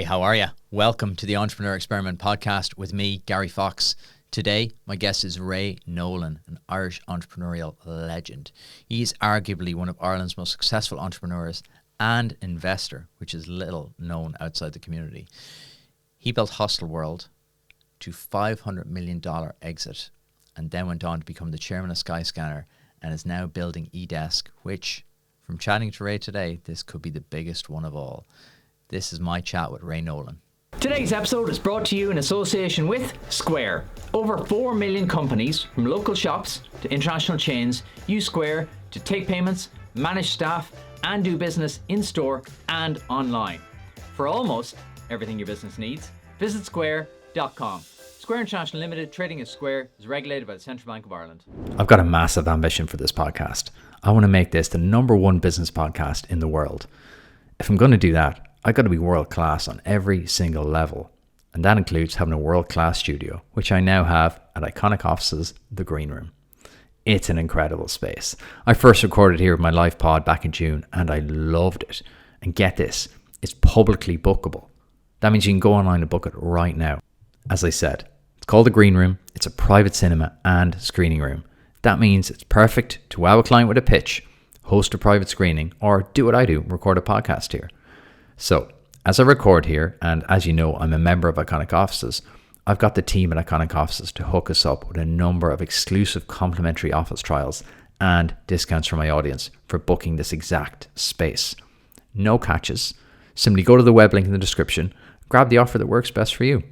Hey, how are you? Welcome to the Entrepreneur Experiment podcast with me, Gary Fox. Today, my guest is Ray Nolan, an Irish entrepreneurial legend. He's arguably one of Ireland's most successful entrepreneurs and investor, which is little known outside the community. He built Hostelworld to $500 million exit and then went on to become the chairman of Skyscanner and is now building eDesk, which, from chatting to Ray today, this could be the biggest one of all. This is my chat with Ray Nolan. Today's episode is brought to you in association with Square. Over 4 million companies, from local shops to international chains, use Square to take payments, manage staff, and do business in-store and online. For almost everything your business needs, visit square.com. Square International Limited, trading as Square, is regulated by the Central Bank of Ireland. I've got a massive ambition for this podcast. I want to make this the #1 business podcast in the world. If I'm going to do that, I've got to be world class on every single level. And that includes having a world class studio, which I now have at Iconic Offices, The Green Room. It's an incredible space. I first recorded here with my live pod back in June and I loved it. And get this, it's publicly bookable. That means you can go online and book it right now. As I said, it's called The Green Room. It's a private cinema and screening room. That means it's perfect to wow a client with a pitch, host a private screening, or do what I do, record a podcast here. So, as I record here, and as you know, I'm a member of Iconic Offices, I've got the team at Iconic Offices to hook us up with a number of exclusive complimentary office trials and discounts for my audience for booking this exact space. No catches. Simply go to the web link in the description, grab the offer that works best for you.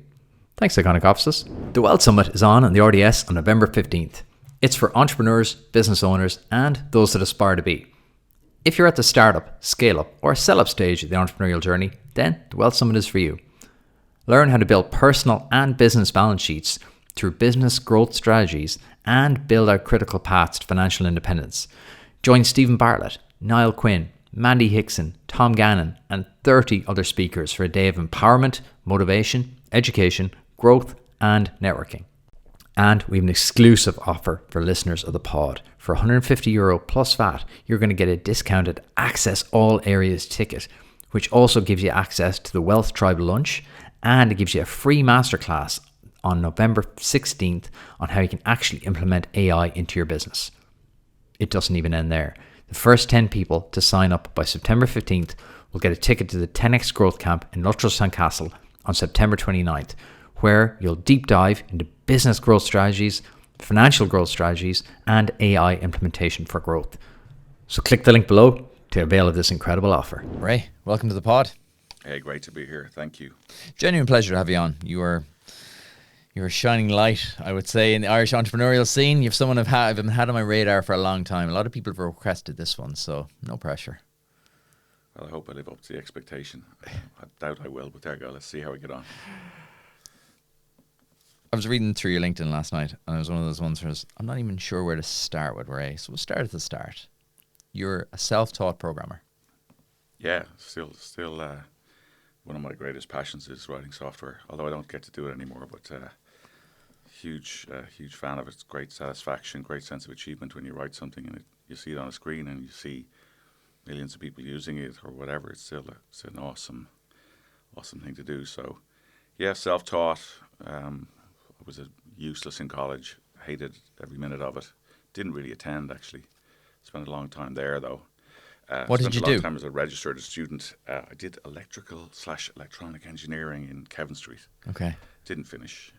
Thanks, Iconic Offices. The Wealth Summit is on the RDS on November 15th. It's for entrepreneurs, business owners, and those that aspire to be. If you're at the startup, scale-up, or sell-up stage of the entrepreneurial journey, then the Wealth Summit is for you. Learn how to build personal and business balance sheets through business growth strategies and build out critical paths to financial independence. Join Stephen Bartlett, Niall Quinn, Mandy Hickson, Tom Gannon, and 30 other speakers for a day of empowerment, motivation, education, growth, and networking. And we have an exclusive offer for listeners of the pod. For €150 plus VAT, you're going to get a discounted Access All Areas ticket, which also gives you access to the Wealth Tribe lunch, and it gives you a free masterclass on November 16th on how you can actually implement AI into your business. It doesn't even end there. The first 10 people to sign up by September 15th will get a ticket to the 10X Growth Camp in Lutterstown Castle on September 29th, where you'll deep dive into business growth strategies, financial growth strategies, and AI implementation for growth. So click the link below to avail of this incredible offer. Ray, welcome to the pod. Hey, great to be here. Thank you. Genuine pleasure to have you on. You're a shining light, I would say, in the Irish entrepreneurial scene. You've someone I've had on my radar for a long time. A lot of people have requested this one, so no pressure. Well, I hope I live up to the expectation. I doubt I will, but there you go. Let's see how we get on. I was reading through your LinkedIn last night, and it was one of those ones where I'm not even sure where to start with, Ray. So we'll start at the start. You're a self-taught programmer. Yeah, still, one of my greatest passions is writing software. Although I don't get to do it anymore, but huge fan of it. It's great satisfaction, great sense of achievement when you write something and you see it on a screen and you see millions of people using it or whatever. It's an awesome thing to do. So, yeah, self-taught. I was useless in college. Hated every minute of it. Didn't really attend, actually. Spent a long time there, though. What did you do? Spent a long time as a registered student. I did electrical/electronic engineering in Kevin Street. Okay. Didn't finish.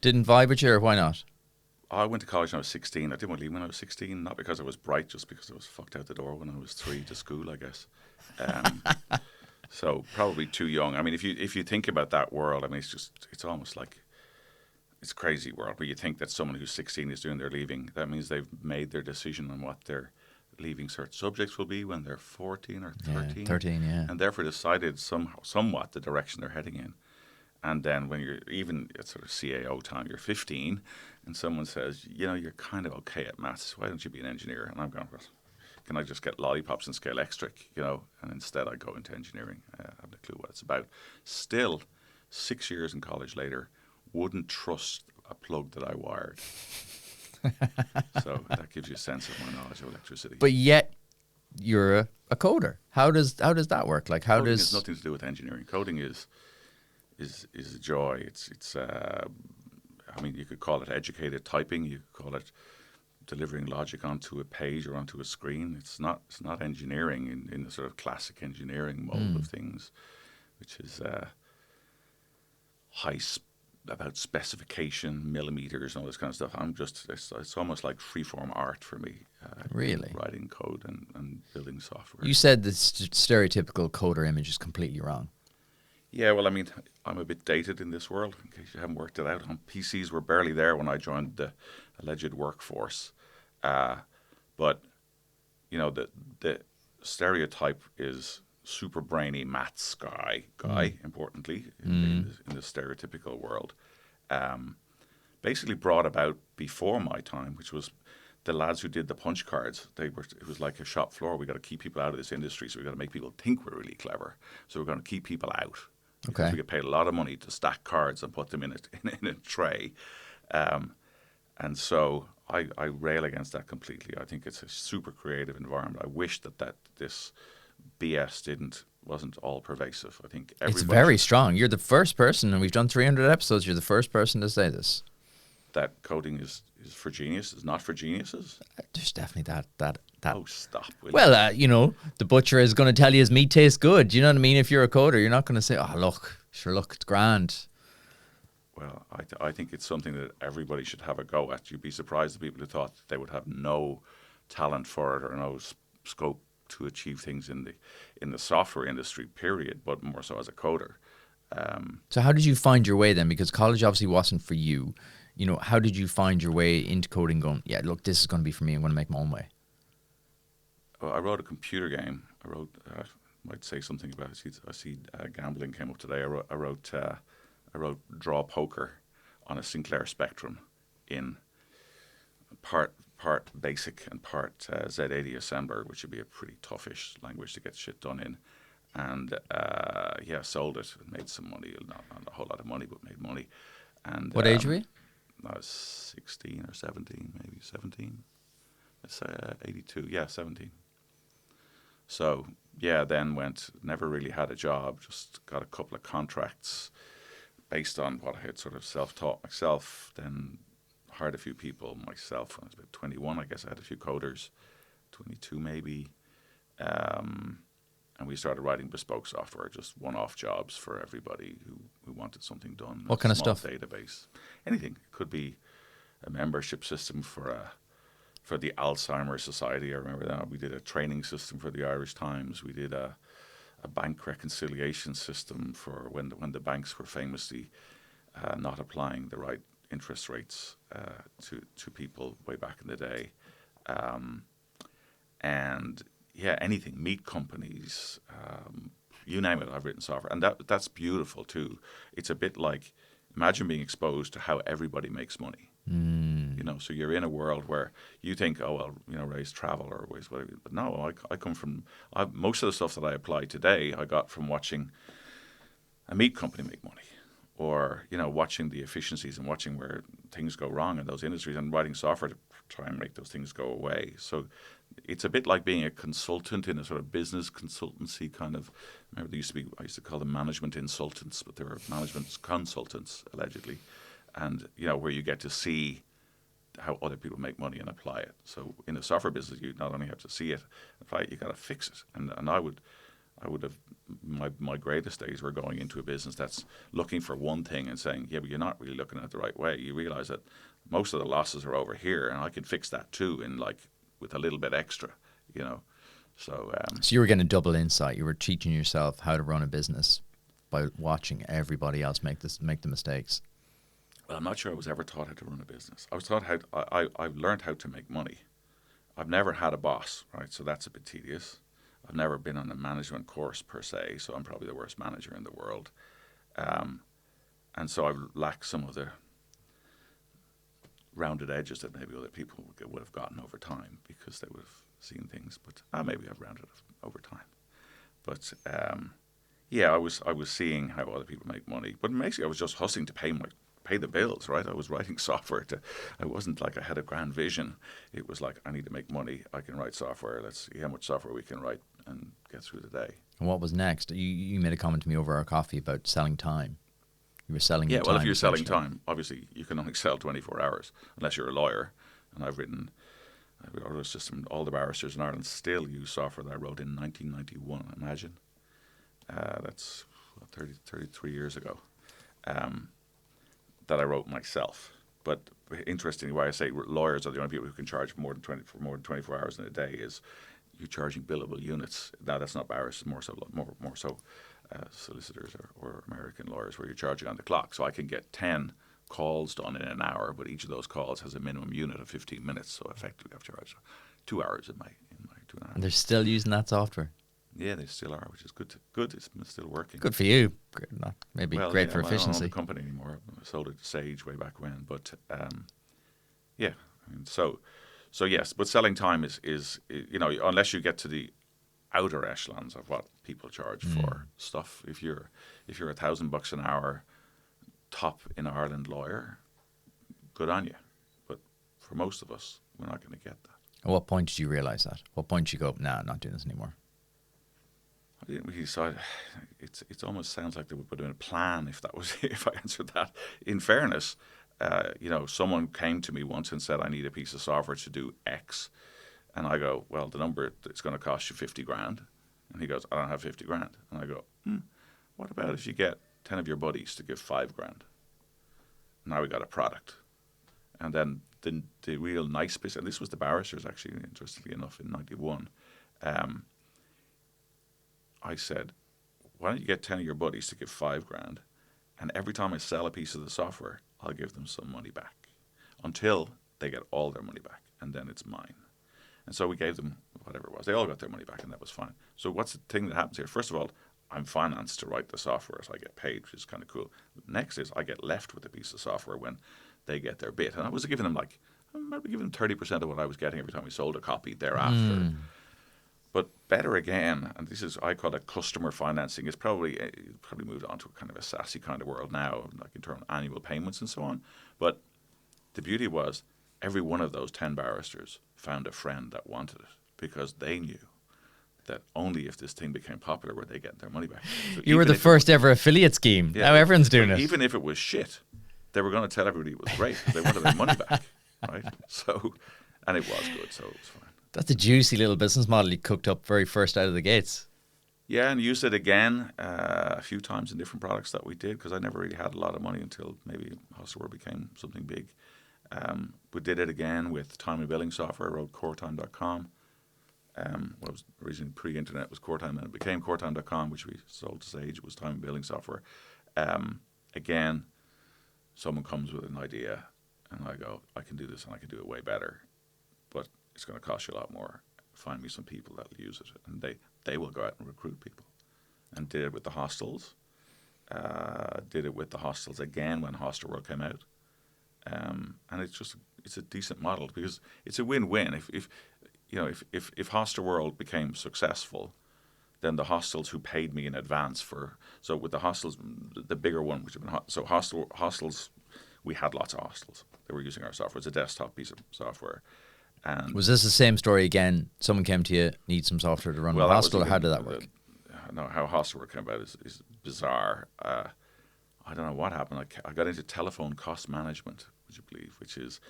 Didn't vibe with you, or why not? I went to college when I was 16. I didn't want to leave when I was 16, not because I was bright, just because I was fucked out the door when I was 3 to school, I guess. So probably too young. I mean, if you think about that world, I mean, it's almost like it's a crazy world where you think that someone who's 16 is doing their leaving. That means they've made their decision on what their leaving certain subjects will be when they're 14 or 13. Yeah, 13, yeah. And therefore decided somewhat the direction they're heading in. And then when you're even at sort of CAO time, you're 15, and someone says, you're kind of okay at maths. Why don't you be an engineer? And I'm going, can I just get lollipops and scale extric, And instead I go into engineering. I have no clue what it's about. Still, 6 years in college later, wouldn't trust a plug that I wired. So that gives you a sense of my knowledge of electricity. But yet, you're a coder. How does that work? Like, how Coding does has nothing to do with engineering. Coding is a joy. It's I mean, you could call it educated typing. You could call it delivering logic onto a page or onto a screen. It's not engineering in the sort of classic engineering mold of things, which is about specification, millimeters, and all this kind of stuff. It's almost like freeform art for me. Really? Writing code and building software. You said the stereotypical coder image is completely wrong. Yeah, well, I mean, I'm a bit dated in this world, in case you haven't worked it out. PCs were barely there when I joined the alleged workforce. But, you know, the stereotype is super brainy maths guy, importantly, in the stereotypical world. Basically brought about before my time, which was the lads who did the punch cards. It was like a shop floor. We got to keep people out of this industry, so we got to make people think we're really clever. So we're going to keep people out. Because Okay. we get paid a lot of money to stack cards and put them in a tray. And so I rail against that completely. I think it's a super creative environment. I wish that this BS wasn't all pervasive. I think It's everybody very strong. You're the first person, and we've done 300 episodes. You're the first person to say this. that coding is for geniuses, not for geniuses. There's definitely that. Oh, stop. Will you? Well, you know, the butcher is going to tell you his meat tastes good. You know what I mean? If you're a coder, you're not going to say, "Oh, look, it's grand." Well, I think it's something that everybody should have a go at. You'd be surprised the people who thought they would have no talent for it or no scope to achieve things in the software industry, period, but more so as a coder. So how did you find your way then? Because college obviously wasn't for you. You know, how did you find your way into coding going, yeah, look, this is going to be for me. I'm going to make my own way. Well, I wrote a computer game. Might say something about it. I see gambling came up today. I wrote Draw Poker on a Sinclair Spectrum in part BASIC and part Z80 assembler, which would be a pretty toughish language to get shit done in. And sold it and made some money. Not a whole lot of money, but made money. And What age were you? I was 16 or 17, maybe 17. It's 82. Yeah, 17. So then never really had a job. Just got a couple of contracts based on what I had sort of self-taught myself. Then hired a few people myself when I was about 21. I guess I had a few coders, 22 maybe. And we started writing bespoke software, just one-off jobs for everybody who wanted something done. What kind of small stuff? Database. Anything. It could be a membership system for the Alzheimer's Society. I remember that. We did a training system for the Irish Times. We did a bank reconciliation system for when the banks were famously not applying the right interest rates to people way back in the day. And yeah, anything, meat companies, you name it, I've written software. And that's beautiful too. It's a bit like, imagine being exposed to how everybody makes money. You know, so you're in a world where you think, oh, well, you know, Ray's travel or Ray's whatever. But no, I come from, most of the stuff that I apply today, I got from watching a meat company make money. Or, you know, watching the efficiencies and watching where things go wrong in those industries and writing software to try and make those things go away. So it's a bit like being a consultant in a sort of business consultancy kind of, remember I used to call them management insultants, but they were management consultants, allegedly. And, you know, where you get to see how other people make money and apply it. So in the software business, you not only have to see it, apply it, you got to fix it. And I would have, my greatest days were going into a business that's looking for one thing and saying, yeah, but you're not really looking at it the right way. You realize that most of the losses are over here, and I can fix that too with a little bit extra, you know. So So you were getting a double insight. You were teaching yourself how to run a business by watching everybody else make the mistakes. Well, I'm not sure I was ever taught how to run a business. I was taught I've learned how to make money. I've never had a boss, right? So that's a bit tedious. I've never been on a management course per se, so I'm probably the worst manager in the world. And so I lack some of the rounded edges that maybe other people would have gotten over time because they would have seen things. But maybe I've rounded it over time. But I was seeing how other people make money. But basically, I was just hustling to pay pay the bills, right? I was writing software. I wasn't like I had a grand vision. It was like, I need to make money. I can write software. Let's see how much software we can write and get through the day. And what was next? You made a comment to me over our coffee about selling time. You were selling your time. Yeah, well, if you're selling essentially. time, obviously you can only sell 24 hours unless you're a lawyer. And I wrote a system. All the barristers in Ireland still use software that I wrote in 1991. Imagine. That's 33 years ago. That I wrote myself. But interestingly, why I say lawyers are the only people who can charge more than 24 hours in a day is you're charging billable units. Now that's not barristers, more so solicitors or American lawyers, where you're charging on the clock. So I can get 10 calls done in an hour, but each of those calls has a minimum unit of 15 minutes. So effectively, I've charged 2 hours in my 2.5. And they're still using that software. Yeah, they still are, which is good. Good, it's still working. Good for you. Not maybe great for I don't own efficiency. the company anymore. I sold it to Sage way back when. But yeah, I mean, so yes. But selling time is unless you get to the outer echelons of what people charge for stuff. If you're $1,000 an hour, top in Ireland lawyer, good on you. But for most of us, we're not going to get that. At what point did you realize that? What point did you go, nah, I'm not doing this anymore? I didn't really decide. It almost sounds like they would put in a plan if I answered that. In fairness, someone came to me once and said, I need a piece of software to do X. And I go, well, the number, it's going to cost you 50 grand. And he goes, I don't have 50 grand. And I go, what about if you get 10 of your buddies to give 5 grand? Now we got a product. And then the real nice bit, and this was the barristers actually, interestingly enough, in 91, I said, why don't you get 10 of your buddies to give 5 grand, and every time I sell a piece of the software, I'll give them some money back until they get all their money back, and then it's mine. And so we gave them whatever it was. They all got their money back, and that was fine. So what's the thing that happens here? First of all, I'm financed to write the software, so I get paid, which is kind of cool. Next is I get left with a piece of software when they get their bit. And I was giving them I might be giving them 30% of what I was getting every time we sold a copy thereafter. But better again, and this is, I call it customer financing, it's probably moved on to a kind of a SaaS-y kind of world now, like in terms of annual payments and so on. But the beauty was every one of those 10 barristers found a friend that wanted it, because they knew that only if this thing became popular would they get their money back. So You were the first ever affiliate scheme. Yeah, now everyone's doing it. Even if it was shit, they were going to tell everybody it was great. They wanted their money back, right? So, and it was good, so it was fine. That's a juicy little business model you cooked up very first out of the gates. Yeah, and used it again a few times in different products that we did, because I never really had a lot of money until maybe Hostelworld became something big. We did it again with time and billing software. I wrote coretime.com. What was originally pre-internet was Coretime, and it became coretime.com, which we sold to Sage. It was time and billing software. Again, someone comes with an idea, and I go, I can do this, and I can do it way better, but it's going to cost you a lot more. Find me some people that will use it, and they will go out and recruit people. And did it with the hostels. Did it with the hostels again when Hostelworld came out. And it's a decent model, because it's a win-win. If Hostelworld became successful, then the hostels who paid me in advance so with the hostels, the bigger one, which have been hostels, we had lots of hostels. They were using our software. It's a desktop piece of software. And was this the same story again? Someone came to you, need some software to run a hostel, or how did that work? No, how Hostelworld came about is bizarre. I don't know what happened. I got into telephone cost management, would you believe, which is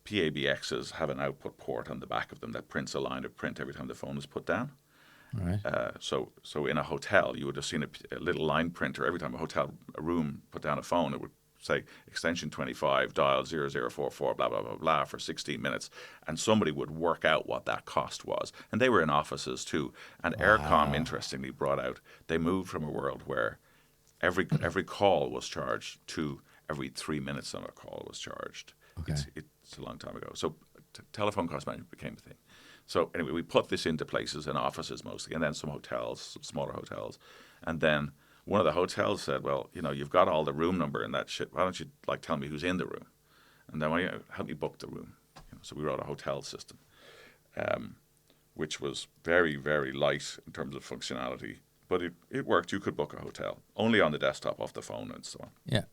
PABXs have an output port on the back of them that prints a line of print every time the phone is put down. Right. So in a hotel, you would have seen a little line printer. Every time a room put down a phone, it would say extension 25, dial 0044, blah, blah, blah, blah, for 16 minutes. And somebody would work out what that cost was. And they were in offices too. And Aircom, interestingly, brought out, they moved from a world where every call was charged to every 3 minutes on a call was charged. Okay. It's a long time ago. So telephone cost management became a thing. So anyway, we put this into places, in offices mostly, and then some hotels, some smaller hotels. And then one of the hotels said, well, you've got all the room number and that shit. Why don't you tell me who's in the room? And then why don't you help me book the room? So we wrote a hotel system, which was very, very light in terms of functionality. But it worked. You could book a hotel only on the desktop, off the phone and so on. Yeah.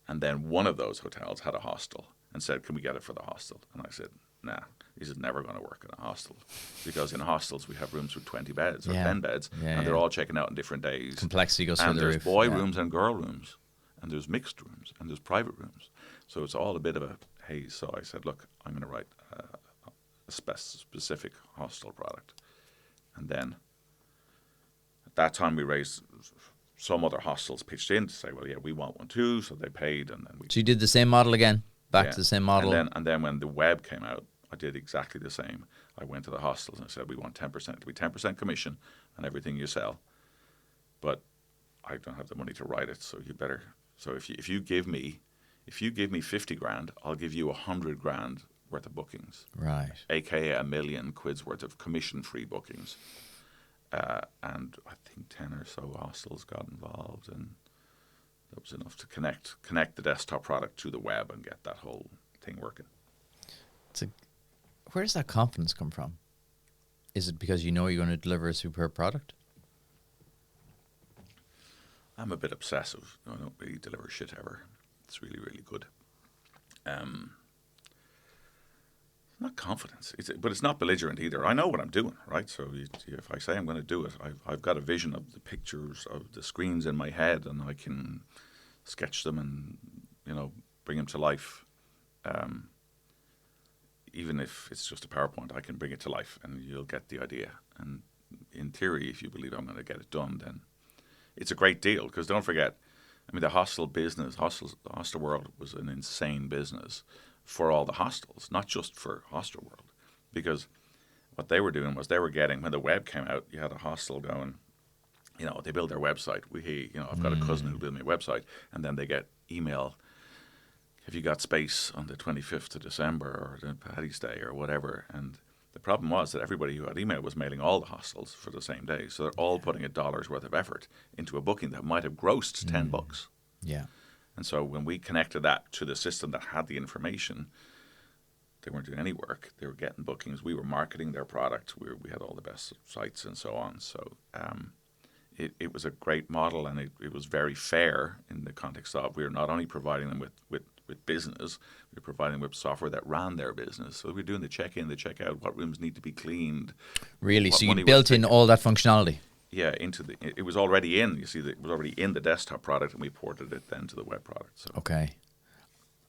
And then one of those hotels had a hostel and said, can we get it for the hostel? And I said, nah, this is never going to work in a hostel, because in hostels we have rooms with 20 beds or 10 beds, and they're all checking out on different days. Complexity goes through and the there's roof. boy rooms and girl rooms, and there's mixed rooms, and there's private rooms. So it's all a bit of a haze. So I said, look, I'm going to write a specific hostel product. And then at that time we raised, some other hostels pitched in to say, well, yeah, we want one too. So they paid, and then we. So you did the same model again, back to the same model. And then when the web came out, I did exactly the same. I went to the hostels and I said, we want 10%. To be 10% commission on everything you sell. But I don't have the money to write it, so you better. So if you give me 50 grand, I'll give you 100 grand worth of bookings. Right. AKA $1 million worth of commission-free bookings. And I think 10 or so hostels got involved, and that was enough to connect the desktop product to the web and get that whole thing working. Where does that confidence come from? Is it because you know you're going to deliver a superb product? I'm a bit obsessive. I don't really deliver shit ever. It's really, really good. Not confidence, but it's not belligerent either. I know what I'm doing, right? So if I say I'm going to do it, I've got a vision of the pictures of the screens in my head, and I can sketch them and, bring them to life. Even if it's just a PowerPoint, I can bring it to life, and you'll get the idea. And in theory, if you believe I'm going to get it done, then it's a great deal. Because don't forget, the hostel business, the Hostelworld was an insane business for all the hostels, not just for Hostelworld. Because what they were doing was they were getting, when the web came out, you had a hostel going, they build their website. I've got a cousin who built me a website, and then they get email, have you got space on the 25th of December or the Paddy's Day or whatever? And the problem was that everybody who had email was mailing all the hostels for the same day. So they're all putting $1 worth of effort into a booking that might have grossed $10. Yeah. And so when we connected that to the system that had the information, they weren't doing any work. They were getting bookings. We were marketing their product. We had all the best sites and so on. So it was a great model, and it was very fair in the context of we were not only providing them with business, we were providing them with software that ran their business. So we were doing the check-in, the check-out, what rooms need to be cleaned. Really? So you built in all that functionality? Yeah, it was already in. You see, it was already in the desktop product, and we ported it then to the web product. So. Okay.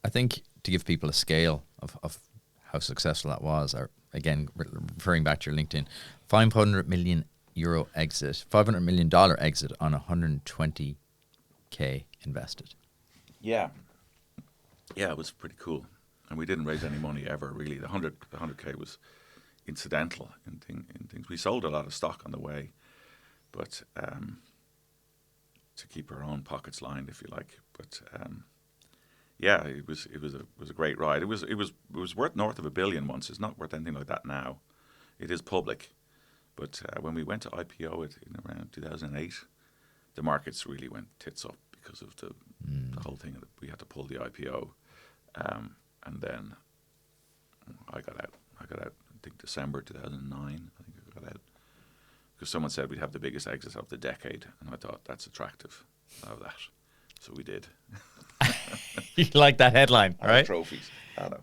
I think to give people a scale of how successful that was, or again, referring back to your LinkedIn, €500 million exit, $500 million exit on 120K invested. Yeah. Yeah, it was pretty cool. And we didn't raise any money ever, really. The 100K was incidental in things. We sold a lot of stock on the way, but to keep our own pockets lined, if you like. But yeah, it was a great ride. It was worth north of $1 billion once. It's not worth anything like that now. It is public, but when we went to IPO it in around 2008, the markets really went tits up because of the whole thing. We had to pull the IPO, and then I got out. I think December 2009. I think I got out because someone said we'd have the biggest exit of the decade, and I thought that's attractive. I have that, so we did. You like that headline, right? Trophies. I know.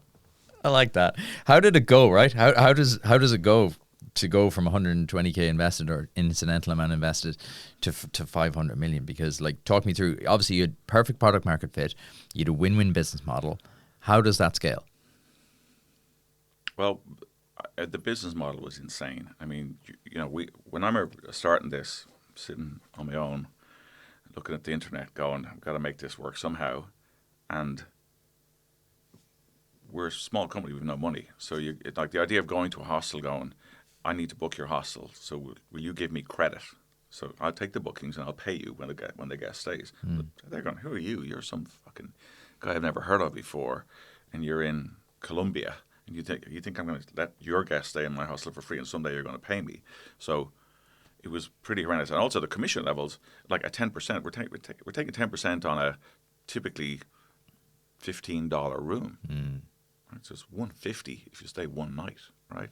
I like that. How did it go? Right? How does it go to go from 120K invested or incidental amount invested to 500 million? Because talk me through. Obviously, you had perfect product market fit. You had a win-win business model. How does that scale? Well, the business model was insane. When I remember starting this, sitting on my own, looking at the internet, going, I've got to make this work somehow, and we're a small company with no money. So the idea of going to a hostel, going, I need to book your hostel, so will you give me credit? So I'll take the bookings and I'll pay you when the guest stays. But they're going, who are you? You're some fucking guy I've never heard of before, and you're in Colombia, and you think I'm going to let your guest stay in my hostel for free, and someday you're going to pay me. So it was pretty horrendous. And also the commission levels, like at 10%, we're taking 10% on a typically $15 room. Right? So it's $150 if you stay one night, right?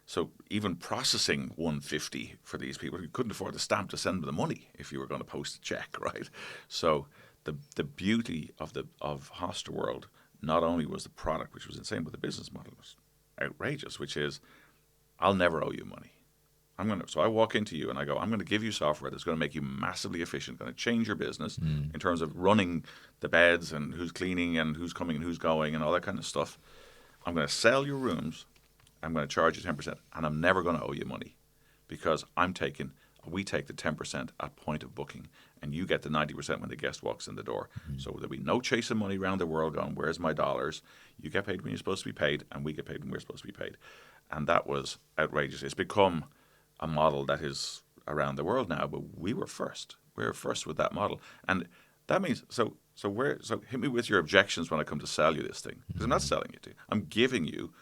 So even processing $150 for these people, you couldn't afford the stamp to send them the money if you were going to post a check, right? So the beauty of Hostelworld not only was the product, which was insane, but the business model was outrageous, which is, I'll never owe you money. So I walk into you and I go, I'm going to give you software that's going to make you massively efficient, going to change your business in terms of running the beds and who's cleaning and who's coming and who's going and all that kind of stuff. I'm going to sell your rooms. I'm going to charge you 10%, and I'm never going to owe you money because we take the 10% at point of booking, and you get the 90% when the guest walks in the door. So there'll be no chasing money around the world going, where's my dollars? You get paid when you're supposed to be paid, and we get paid when we're supposed to be paid. And that was outrageous. It's become a model that is around the world now, but we were first. We were first with that model. And that means, so hit me with your objections when I come to sell you this thing. Because I'm not selling it to you. I'm giving you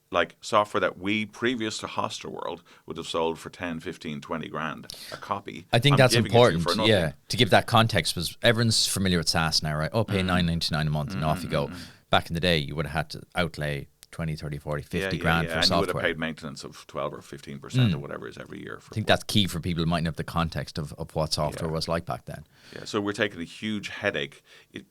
like software that we, previous to Hostelworld, would have sold for 10, 15, 20 grand a copy. I think that's important, to give that context, because everyone's familiar with SaaS now, right? Oh, pay $9.99 a month and off you go. Back in the day, you would have had to outlay 20, 30, 40, 50 grand for and software. You would have paid maintenance of 12 or 15% or whatever it is every year. I think that's key for people who might not have the context of what software was like back then. Yeah, so we're taking a huge headache. They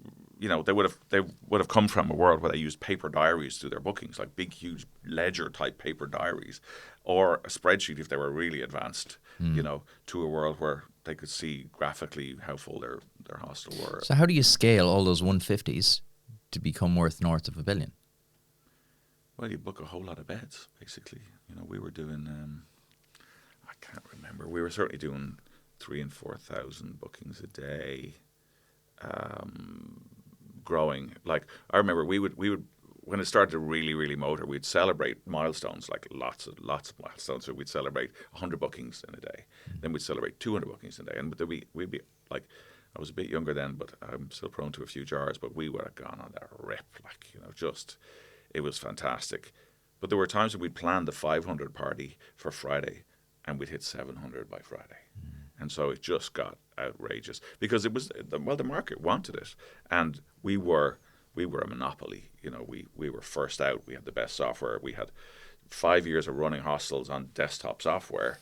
would have come from a world where they used paper diaries to do their bookings, like big, huge ledger type paper diaries, or a spreadsheet if they were really advanced. To a world where they could see graphically how full their hostel were. So how do you scale all those 150s to become worth north of $1 billion? Well, you book a whole lot of beds, basically. We were doing, I can't remember. We were certainly doing 3,000 and 4,000 bookings a day, growing. Like, I remember we would when it started to really, really motor, we'd celebrate milestones, like lots of milestones. So we'd celebrate 100 bookings in a day. Then we'd celebrate 200 bookings in a day. And we'd be like, I was a bit younger then, but I'm still prone to a few jars, but we would have gone on that rip, it was fantastic. But there were times when we'd planned the 500 party for Friday and we'd hit 700 by Friday. And so it just got outrageous because the market wanted it. And we were a monopoly. We were first out. We had the best software. We had 5 years of running hostels on desktop software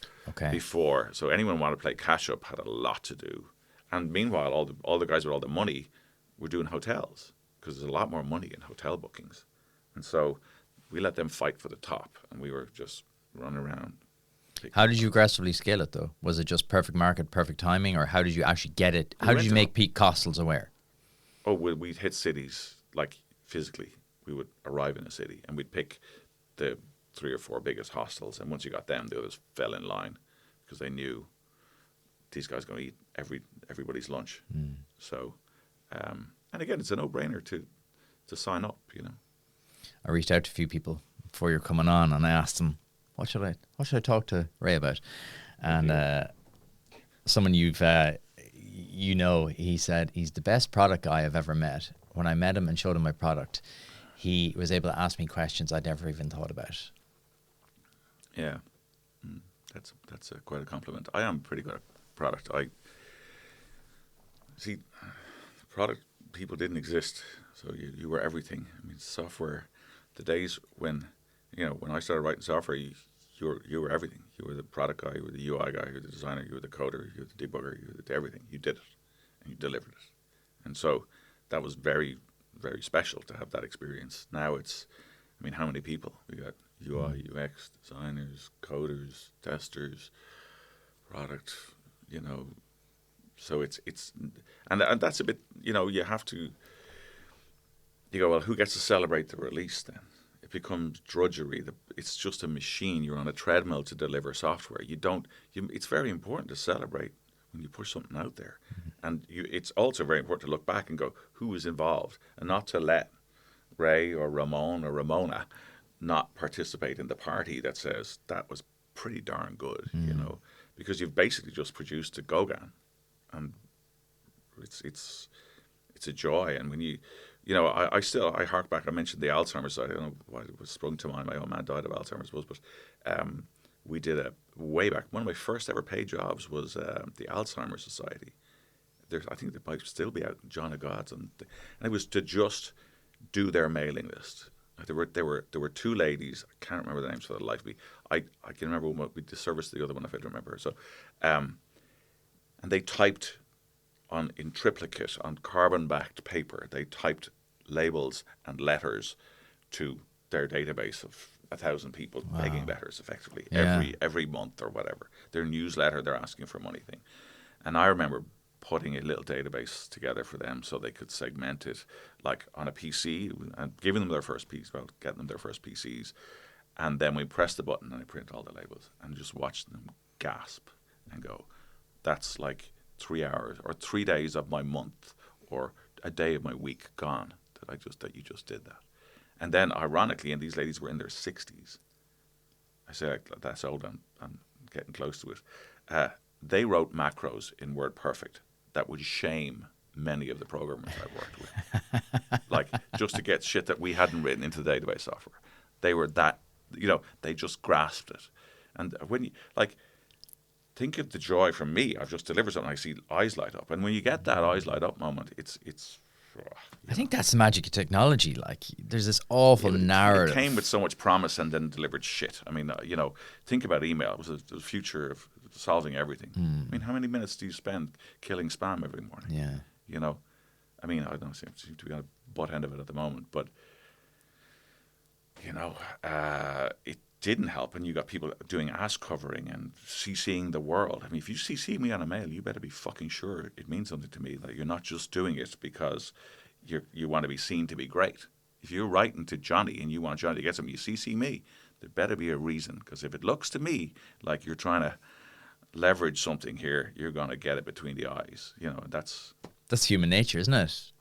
before. So anyone wanted to play catch up had a lot to do. And meanwhile, all the guys with all the money were doing hotels because there's a lot more money in hotel bookings. And so we let them fight for the top, and we were just running around. How did you aggressively scale it, though? Was it just perfect market, perfect timing, or how did you actually get it? How did you make Pete Hostels aware? Oh, we'd hit cities, like physically. We would arrive in a city, and we'd pick the 3 or 4 biggest hostels, and once you got them, the others fell in line because they knew these guys are going to eat everybody's lunch. So, and again, it's a no-brainer to sign up, I reached out to a few people before you're coming on, and I asked them, what should I talk to Ray about? And someone he said he's the best product guy I've ever met. When I met him and showed him my product, he was able to ask me questions I'd never even thought about. Yeah, that's quite a compliment. I am pretty good at product. Product people didn't exist, so you were everything. I mean, software. The days when I started writing software, you were everything. You were the product guy, you were the UI guy, you were the designer, you were the coder, you were the debugger, you were everything. You did it, and you delivered it. And so that was very, very special to have that experience. Now how many people? We got UI, UX, designers, coders, testers, product, So it's and that's a bit, you have to. You go, well, who gets to celebrate the release then? It becomes drudgery. It's just a machine. You're on a treadmill to deliver software. It's very important to celebrate when you push something out there. And it's also very important to look back and go, who was involved? And not to let Ray or Ramon or Ramona not participate in the party that says, that was pretty darn good, because you've basically just produced a Gauguin. And it's a joy. And when I hark back. I mentioned the Alzheimer's side. I don't know why it was sprung to mind. My own man died of Alzheimer's, but we did way back. One of my first ever paid jobs was the Alzheimer's Society. I think they might still be out. John of God's, and it was to just do their mailing list. There were 2 ladies. I can't remember the names for the life of me. I can remember one. We disserviced the other one if I don't remember. So, and they typed in triplicate on carbon-backed paper. They typed labels and letters to their database of 1,000 people begging letters, effectively every month or whatever. Their newsletter, they're asking for money thing. And I remember putting a little database together for them so they could segment it, like on a PC, and giving them their first piece, well, getting them their first PCs, and then we press the button and I print all the labels and just watch them gasp and go, that's like 3 hours or 3 days of my month or a day of my week gone that you just did that. And then ironically, and these ladies were in their 60s. I say that's old, I'm getting close to it. They wrote macros in WordPerfect that would shame many of the programmers I've worked with. Like, just to get shit that we hadn't written into the database software. They were that, they just grasped it. And when you, like, think of the joy from me. I've just delivered something, I see eyes light up. And when you get that eyes light up moment, it's I think that's the magic of technology. Like, there's this awful narrative. It came with so much promise and then delivered shit. I mean, think about email. It was the future of solving everything. I mean, how many minutes do you spend killing spam every morning? Yeah. I mean, I don't seem to be on the butt end of it at the moment, but, it didn't help. And you got people doing ass covering and CCing the world. I mean, if you CC me on a mail, you better be fucking sure it means something to me. That you're not just doing it because you want to be seen to be great. If you're writing to Johnny and you want Johnny to get something, you CC me. There better be a reason, because if it looks to me like you're trying to leverage something here, you're going to get it between the eyes. That's human nature, isn't it?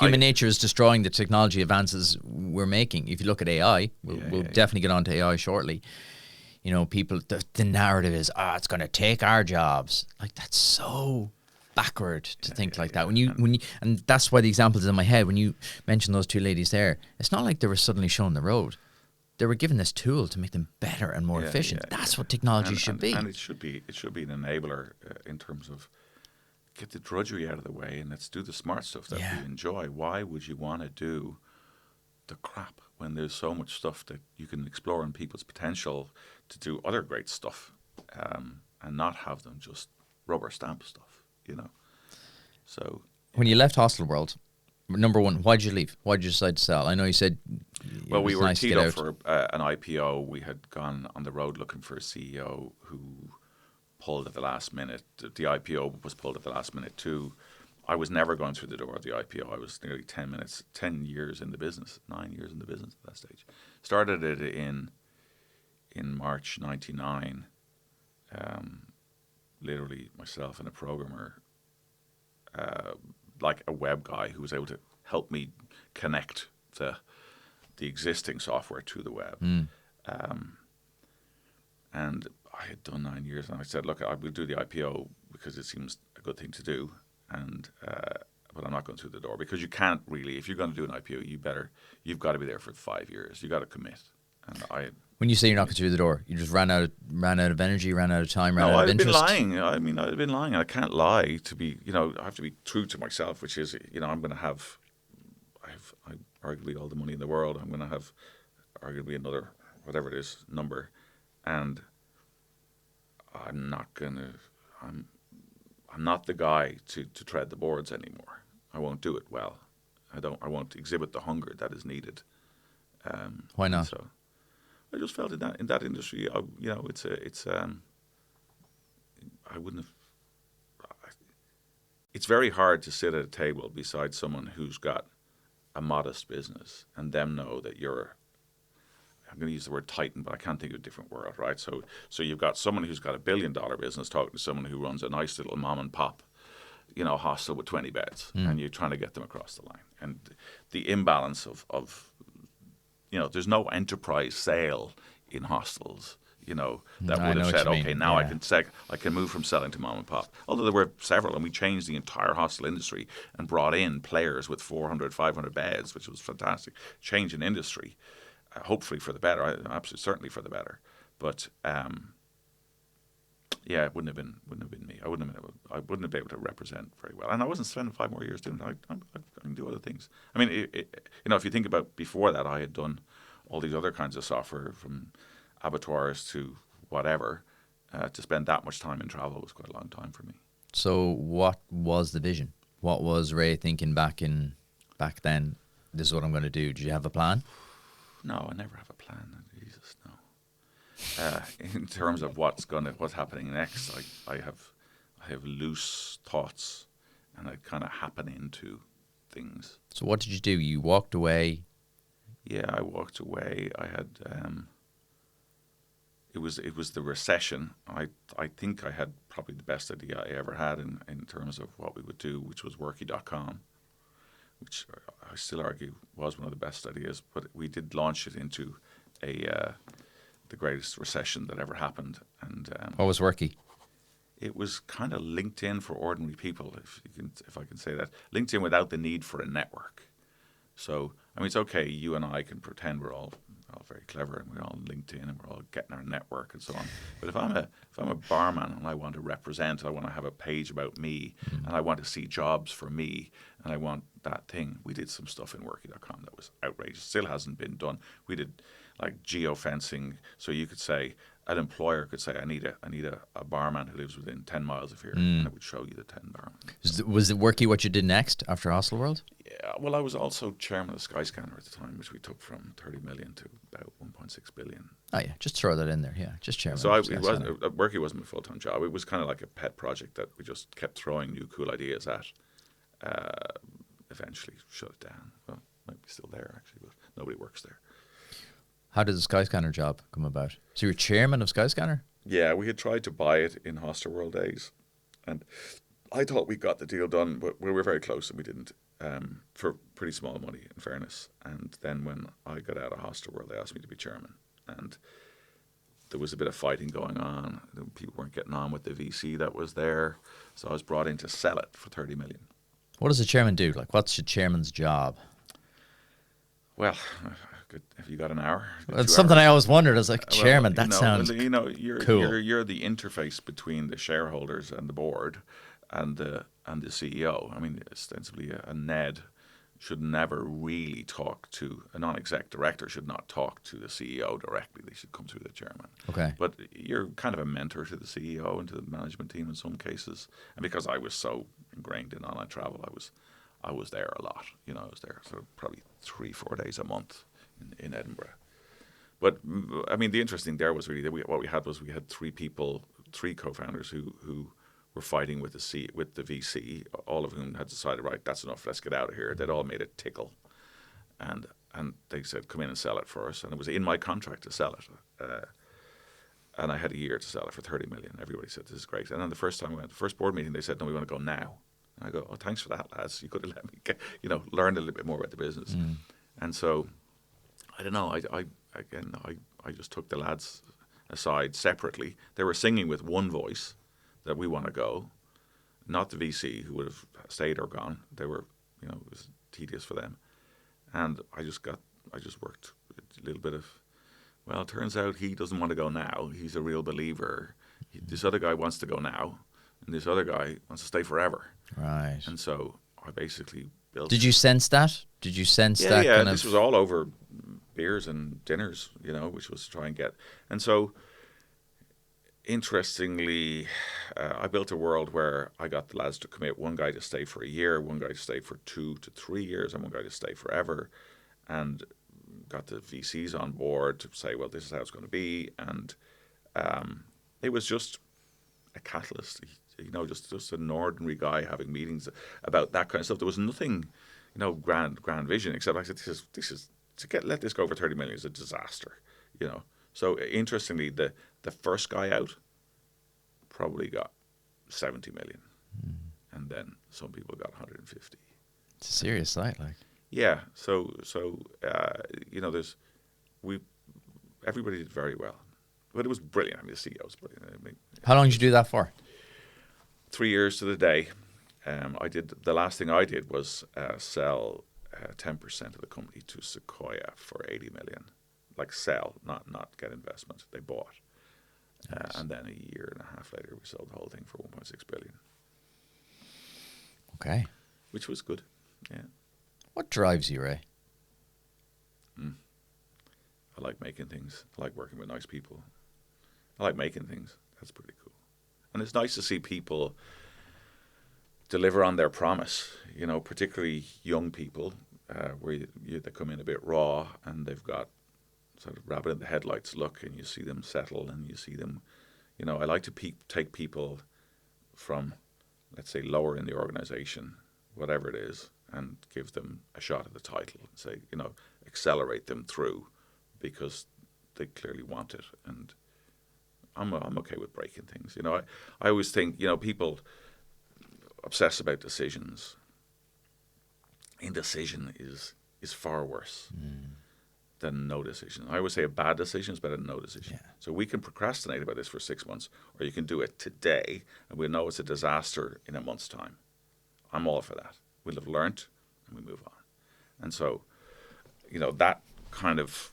Human nature is destroying the technology advances we're making. If you look at AI, we'll definitely get on to AI shortly. People, the narrative is, it's going to take our jobs. Like, that's so backward to think like that. When you, and that's why the example is in my head. When you mentioned those two ladies there, it's not like they were suddenly shown the road. They were given this tool to make them better and more efficient. That's what technology should be. And it should be an enabler in terms of get the drudgery out of the way and let's do the smart stuff that we enjoy. Why would you want to do the crap when there's so much stuff that you can explore in people's potential to do other great stuff, and not have them just rubber stamp stuff, So when you left Hostelworld, number one, why did you leave? Why did you decide to sell? I know you said we were teed up for an IPO. We had gone on the road looking for a CEO who pulled at the last minute. The IPO was pulled at the last minute too. I was never going through the door of the IPO. I was nearly 10 years in the business, 9 years in the business at that stage. Started it in March 99. Literally myself and a programmer, like a web guy who was able to help me connect the existing software to the web. And I had done 9 years, and I said, look, I will do the IPO because it seems a good thing to do, but I'm not going through the door, because you can't really, if you're going to do an IPO, you've got to be there for 5 years. You've got to commit. And when you say you're not going through the door, you just ran out of energy, ran out of time, ran out of interest? No, I've been lying. I mean, I've been lying. I can't lie to be, I have to be true to myself, which is, I'm going to have, I have arguably all the money in the world. I'm going to have arguably another, whatever it is, number. And I'm not the guy to tread the boards anymore. I won't do it well. I won't exhibit the hunger that is needed. Why not? So I just felt in that industry, I wouldn't have. It's very hard to sit at a table beside someone who's got a modest business and them know that you're. I'm going to use the word titan, but I can't think of a different word, right? So you've got someone who's got $1 billion business talking to someone who runs a nice little mom and pop, hostel with 20 beds, and you're trying to get them across the line. And the imbalance of there's no enterprise sale in hostels, that would have said, okay, now I can move from selling to mom and pop. Although there were several, and we changed the entire hostel industry and brought in players with 400, 500 beds, which was fantastic. Change in industry. Hopefully for the better, absolutely certainly for the better, but it wouldn't have been me. I wouldn't have been able to represent very well, and I wasn't spending 5 more years doing it. I can do other things. I mean, if you think about before that, I had done all these other kinds of software, from abattoirs to whatever. To spend that much time in travel was quite a long time for me. So what was the vision? What was Ray thinking back then? This is what I'm going to do. Did you have a plan? No, I never have a plan. Jesus, no. In terms of what's happening next, I have loose thoughts, and I kind of happen into things. So what did you do? You walked away. Yeah, I walked away. I had it was the recession. I think I had probably the best idea I ever had in terms of what we would do, which was worky.com, which I still argue was one of the best ideas. But we did launch it into the greatest recession that ever happened. And What was Worky? it was kind of LinkedIn for ordinary people, if I can say that. LinkedIn without the need for a network. So, I mean, it's okay, you and I can pretend we're all very clever and we're all on LinkedIn and we're all getting our network and so on. But if I'm a barman and I want to represent, I want to have a page about me, and I want to see jobs for me, and I want that thing. We did some stuff in worky.com that was outrageous. Still hasn't been done. We did like geofencing, so you could say, an employer could say, I need a barman who lives within 10 miles of here, and it would show you the 10 barman. Was it Worky what you did next after Hostelworld? Yeah, well, I was also chairman of Skyscanner at the time, which we took from 30 million to about 1.6 billion. Oh yeah, just throw that in there. Yeah, just chairman. So Worky wasn't my full-time job. It was kind of like a pet project that we just kept throwing new cool ideas at. Eventually shut it down. Well, it might be still there actually, but nobody works there. How did the Skyscanner job come about? So you're chairman of Skyscanner? Yeah, we had tried to buy it in Hostelworld days, and I thought we got the deal done, but we were very close and we didn't, for pretty small money, in fairness. And then when I got out of Hostelworld, they asked me to be chairman, and there was a bit of fighting going on. People weren't getting on with the VC that was there, so I was brought in to sell it for 30 million. What does the chairman do? Like, what's your chairman's job? Well, have you got an hour? It's something I always wondered. I was like, chairman, that sounds you're cool. You're the interface between the shareholders and the board and the CEO. I mean, ostensibly a NED should never really talk to, a non-exec director should not talk to the CEO directly. They should come through the chairman. Okay. But you're kind of a mentor to the CEO and to the management team in some cases. And because I was so ingrained in online travel, I was there a lot. I was there sort of probably 3-4 days a month in Edinburgh. But I mean, the interesting there was really that we had three co-founders who were fighting with the VC, all of whom had decided, right, that's enough, let's get out of here. They'd all made it tickle, and they said, come in and sell it for us. And it was in my contract to sell it, and I had a year to sell it for 30 million. Everybody said, this is great. And then the first time we went, the first board meeting, they said, no, we want to go now. And I go, oh, thanks for that, lads. You could have let me learn a little bit more about the business. And so, I don't know. I just took the lads aside separately. They were singing with one voice that we want to go, not the VC who would have stayed or gone. They were, it was tedious for them. And I just worked a little bit of, well, it turns out he doesn't want to go now. He's a real believer. This other guy wants to go now, and this other guy wants to stay forever. Right. And so I basically built. Did you sense that? Did you sense that? Yeah, this was all over beers and dinners, which was to try and get. And so, interestingly, I built a world where I got the lads to commit, one guy to stay for a year, one guy to stay for 2 to 3 years, and one guy to stay forever, and got the VCs on board to say, well, this is how it's going to be. And it was just a catalyst, just an ordinary guy having meetings about that kind of stuff. There was nothing, grand vision, except I said, this is let this go for 30 million is a disaster, So interestingly, the first guy out probably got 70 million, and then some people got 150. It's a serious site, like. Yeah. So everybody did very well, but it was brilliant. I mean, the CEO was brilliant. How long did you do that for? 3 years to the day. The last thing I did was sell 10% of the company to Sequoia for 80 million. Like sell, not get investment. They bought. Nice. And then a year and a half later, we sold the whole thing for 1.6 billion. Okay. Which was good, yeah. What drives you, Ray? I like making things. I like working with nice people. I like making things. That's pretty cool. And it's nice to see people deliver on their promise. You know, particularly young people, where they come in a bit raw and they've got sort of rabbit in the headlights look, and you see them settle, and you see them. You know, I like to take people from, let's say, lower in the organization, whatever it is, and give them a shot at the title and say, you know, accelerate them through, because they clearly want it. And I'm okay with breaking things. You know, I always think, you know, people obsess about decisions. Indecision is far worse than no decision. I always say a bad decision is better than no decision. Yeah. So we can procrastinate about this for 6 months, or you can do it today, and we'll know it's a disaster in a month's time. I'm all for that. We'll have learnt, and we move on. And so, you know, that kind of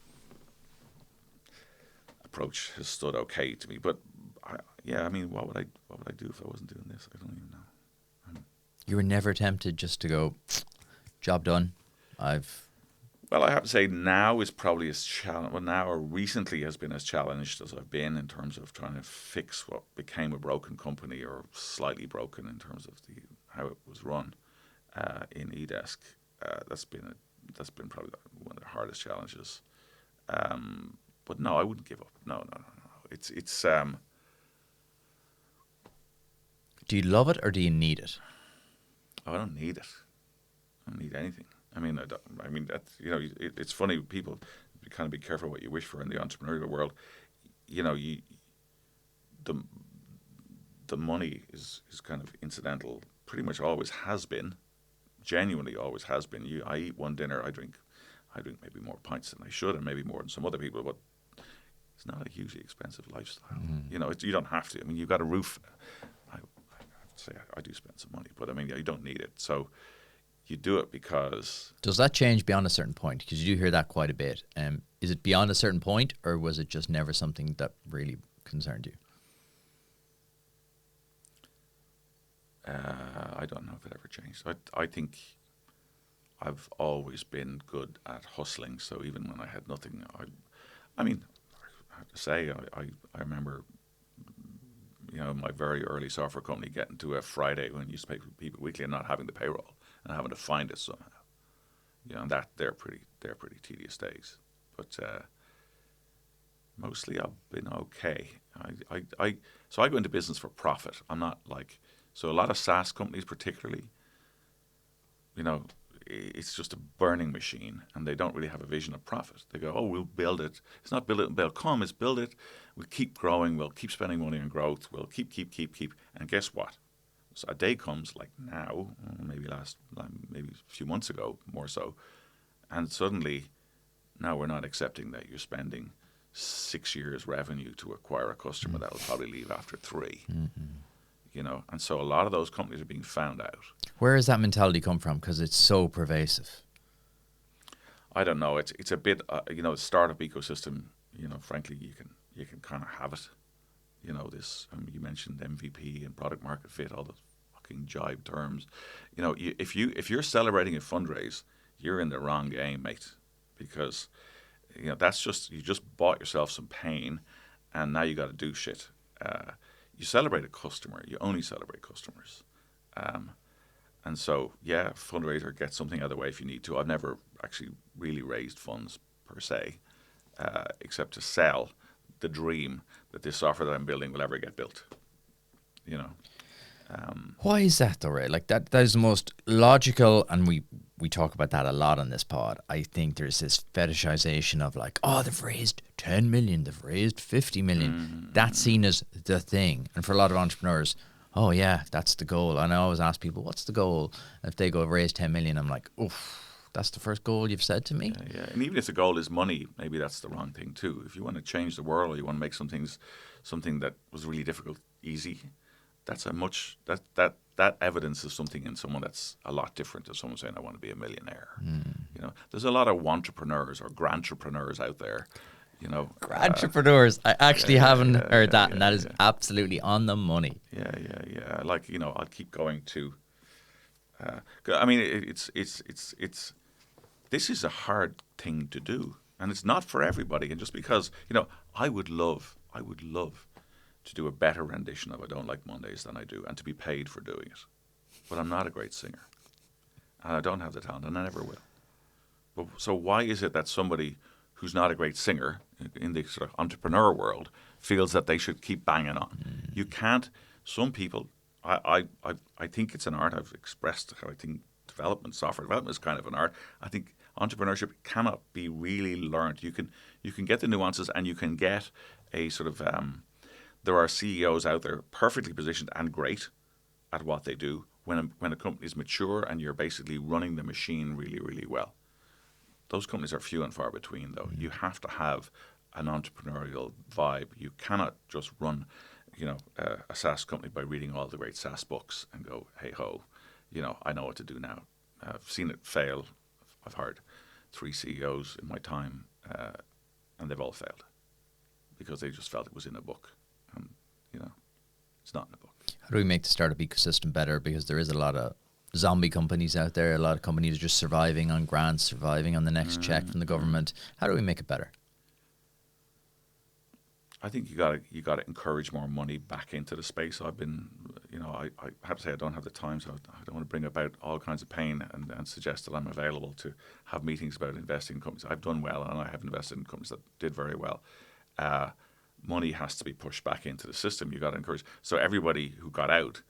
approach has stood okay to me. But I mean, what would I do if I wasn't doing this? I don't even know. You were never tempted just to go, job done. Well, I have to say now is probably as challenged. Well, now or recently has been as challenged as I've been in terms of trying to fix what became a broken company, or slightly broken in terms of how it was run in eDesk. That's been probably one of the hardest challenges. But no, I wouldn't give up. No. It's. Do you love it or do you need it? I don't need it. I don't need anything. I mean, that's, you know, it's funny. People kind of be careful what you wish for in the entrepreneurial world. You know, the money is kind of incidental. Pretty much always has been. Genuinely always has been. I eat one dinner. I drink maybe more pints than I should, and maybe more than some other people. But it's not a hugely expensive lifestyle. You know, you don't have to. I mean, you've got a roof. I have to say I do spend some money, but I mean, you don't need it. So you do it because. Does that change beyond a certain point? Because you do hear that quite a bit. Is it beyond a certain point, or was it just never something that really concerned you? I don't know if it ever changed. I think I've always been good at hustling. So even when I had nothing, I mean, I have to say, I remember, you know, my very early software company getting to a Friday when you used to pay people weekly and not having the payroll and having to find it somehow. You know, and they're pretty tedious days. But mostly I've been okay. So I go into business for profit. I'm not like. So a lot of SaaS companies particularly, you know, it's just a burning machine, and they don't really have a vision of profit. They go, oh, we'll build it. It's not build it and they'll come, it's build it. We'll keep growing. We'll keep spending money on growth. We'll keep. And guess what? So a day comes like now, maybe a few months ago, more so, and suddenly now we're not accepting that you're spending 6 years revenue to acquire a customer that'll probably leave after 3. Mm-hmm. You know, and so a lot of those companies are being found out. Where does that mentality come from? Because it's so pervasive. I don't know. It's a bit, you know, the startup ecosystem. You know, frankly, you can kind of have it. You know, this. You mentioned MVP and product market fit, all those fucking jive terms. You know, if you're celebrating a fundraise, you're in the wrong game, mate. Because, you know, you just bought yourself some pain, and now you got to do shit. You celebrate a customer. You only celebrate customers. And so, yeah, fundraiser, get something out of the way if you need to. I've never actually really raised funds per se, except to sell the dream that this software that I'm building will ever get built. You know. Why is that though, Ray? Like that is the most logical, and we talk about that a lot on this pod. I think there's this fetishization of like, oh, they've raised 10 million, they've raised 50 million. That's seen as the thing. And for a lot of entrepreneurs, oh yeah, that's the goal. And I always ask people, what's the goal? And if they go raise 10 million, I'm like, oof, that's the first goal you've said to me? Yeah. And even if the goal is money, maybe that's the wrong thing too. If you want to change the world, or you want to make something that was really difficult easy, that's that evidence is something in someone that's a lot different to someone saying, I want to be a millionaire. You know, there's a lot of wantrepreneurs or grantpreneurs out there, you know. Grantpreneurs. I actually haven't heard that, and that is absolutely on the money. Yeah. Like, you know, I'll keep going to, I mean, it's this is a hard thing to do, and it's not for everybody. And just because, you know, I would love to do a better rendition of I Don't Like Mondays than I do, and to be paid for doing it. but I'm not a great singer. And I don't have the talent, and I never will. But, so why is it that somebody who's not a great singer in the sort of entrepreneur world feels that they should keep banging on? You can't. Some people, I think it's an art. I've expressed how I think software development is kind of an art. I think entrepreneurship cannot be really learned. You can get the nuances, and you can get a sort of there are CEOs out there perfectly positioned and great at what they do when a company is mature and you're basically running the machine really, really well. Those companies are few and far between, though. You have to have an entrepreneurial vibe. You cannot just run, a SaaS company by reading all the great SaaS books and go, hey ho, I know what to do now. I've seen it fail. I've heard 3 CEOs in my time, and they've all failed because they just felt it was in a book. And, it's not in a book. How do we make the startup ecosystem better? Because there is a lot of zombie companies out there. A lot of companies just surviving on grants, surviving on the next check from the government. How do we make it better? I think you got to encourage more money back into the space. I've been, I have to say I don't have the time, so I don't want to bring about all kinds of pain and suggest that I'm available to have meetings about investing in companies. I've done well, and I have invested in companies that did very well. Money has to be pushed back into the system. You got to encourage. So everybody who got out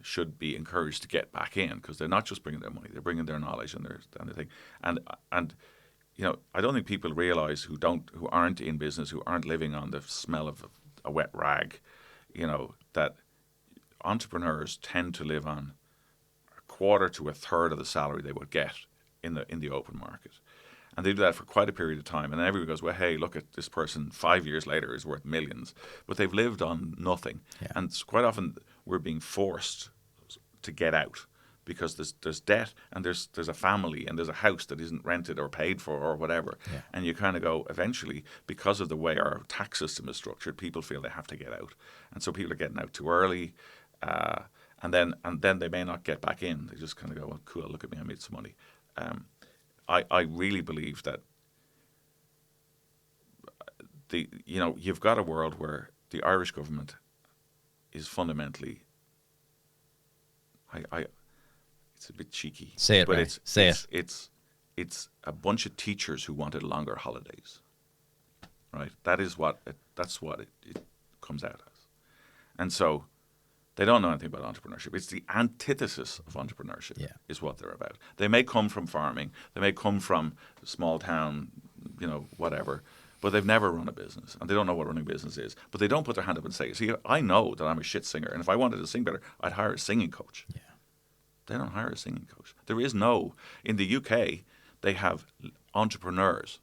should be encouraged to get back in, because they're not just bringing their money; they're bringing their knowledge and their thing. And I don't think people realize who aren't in business, who aren't living on the smell of a wet rag, that entrepreneurs tend to live on a quarter to a third of the salary they would get in the open market. And they do that for quite a period of time. And then everybody goes, well, hey, look at this person 5 years later is worth millions. But they've lived on nothing. Yeah. And quite often we're being forced to get out because there's debt, and there's a family, and there's a house that isn't rented or paid for or whatever. Yeah. And you kind of go, eventually, because of the way our tax system is structured, people feel they have to get out. And so people are getting out too early. And then they may not get back in. They just kind of go, well, cool, look at me, I made some money. I really believe that you've got a world where the Irish government is fundamentally, it's a bit cheeky. Say it, but right. It's a bunch of teachers who wanted longer holidays, right? That's what it comes out as, and so. They don't know anything about entrepreneurship. It's the antithesis of entrepreneurship is what they're about. They may come from farming. They may come from a small town, whatever, but they've never run a business, and they don't know what running a business is. But they don't put their hand up and say, see, I know that I'm a shit singer, and if I wanted to sing better, I'd hire a singing coach. Yeah. They don't hire a singing coach. There is no, in the UK, they have entrepreneurs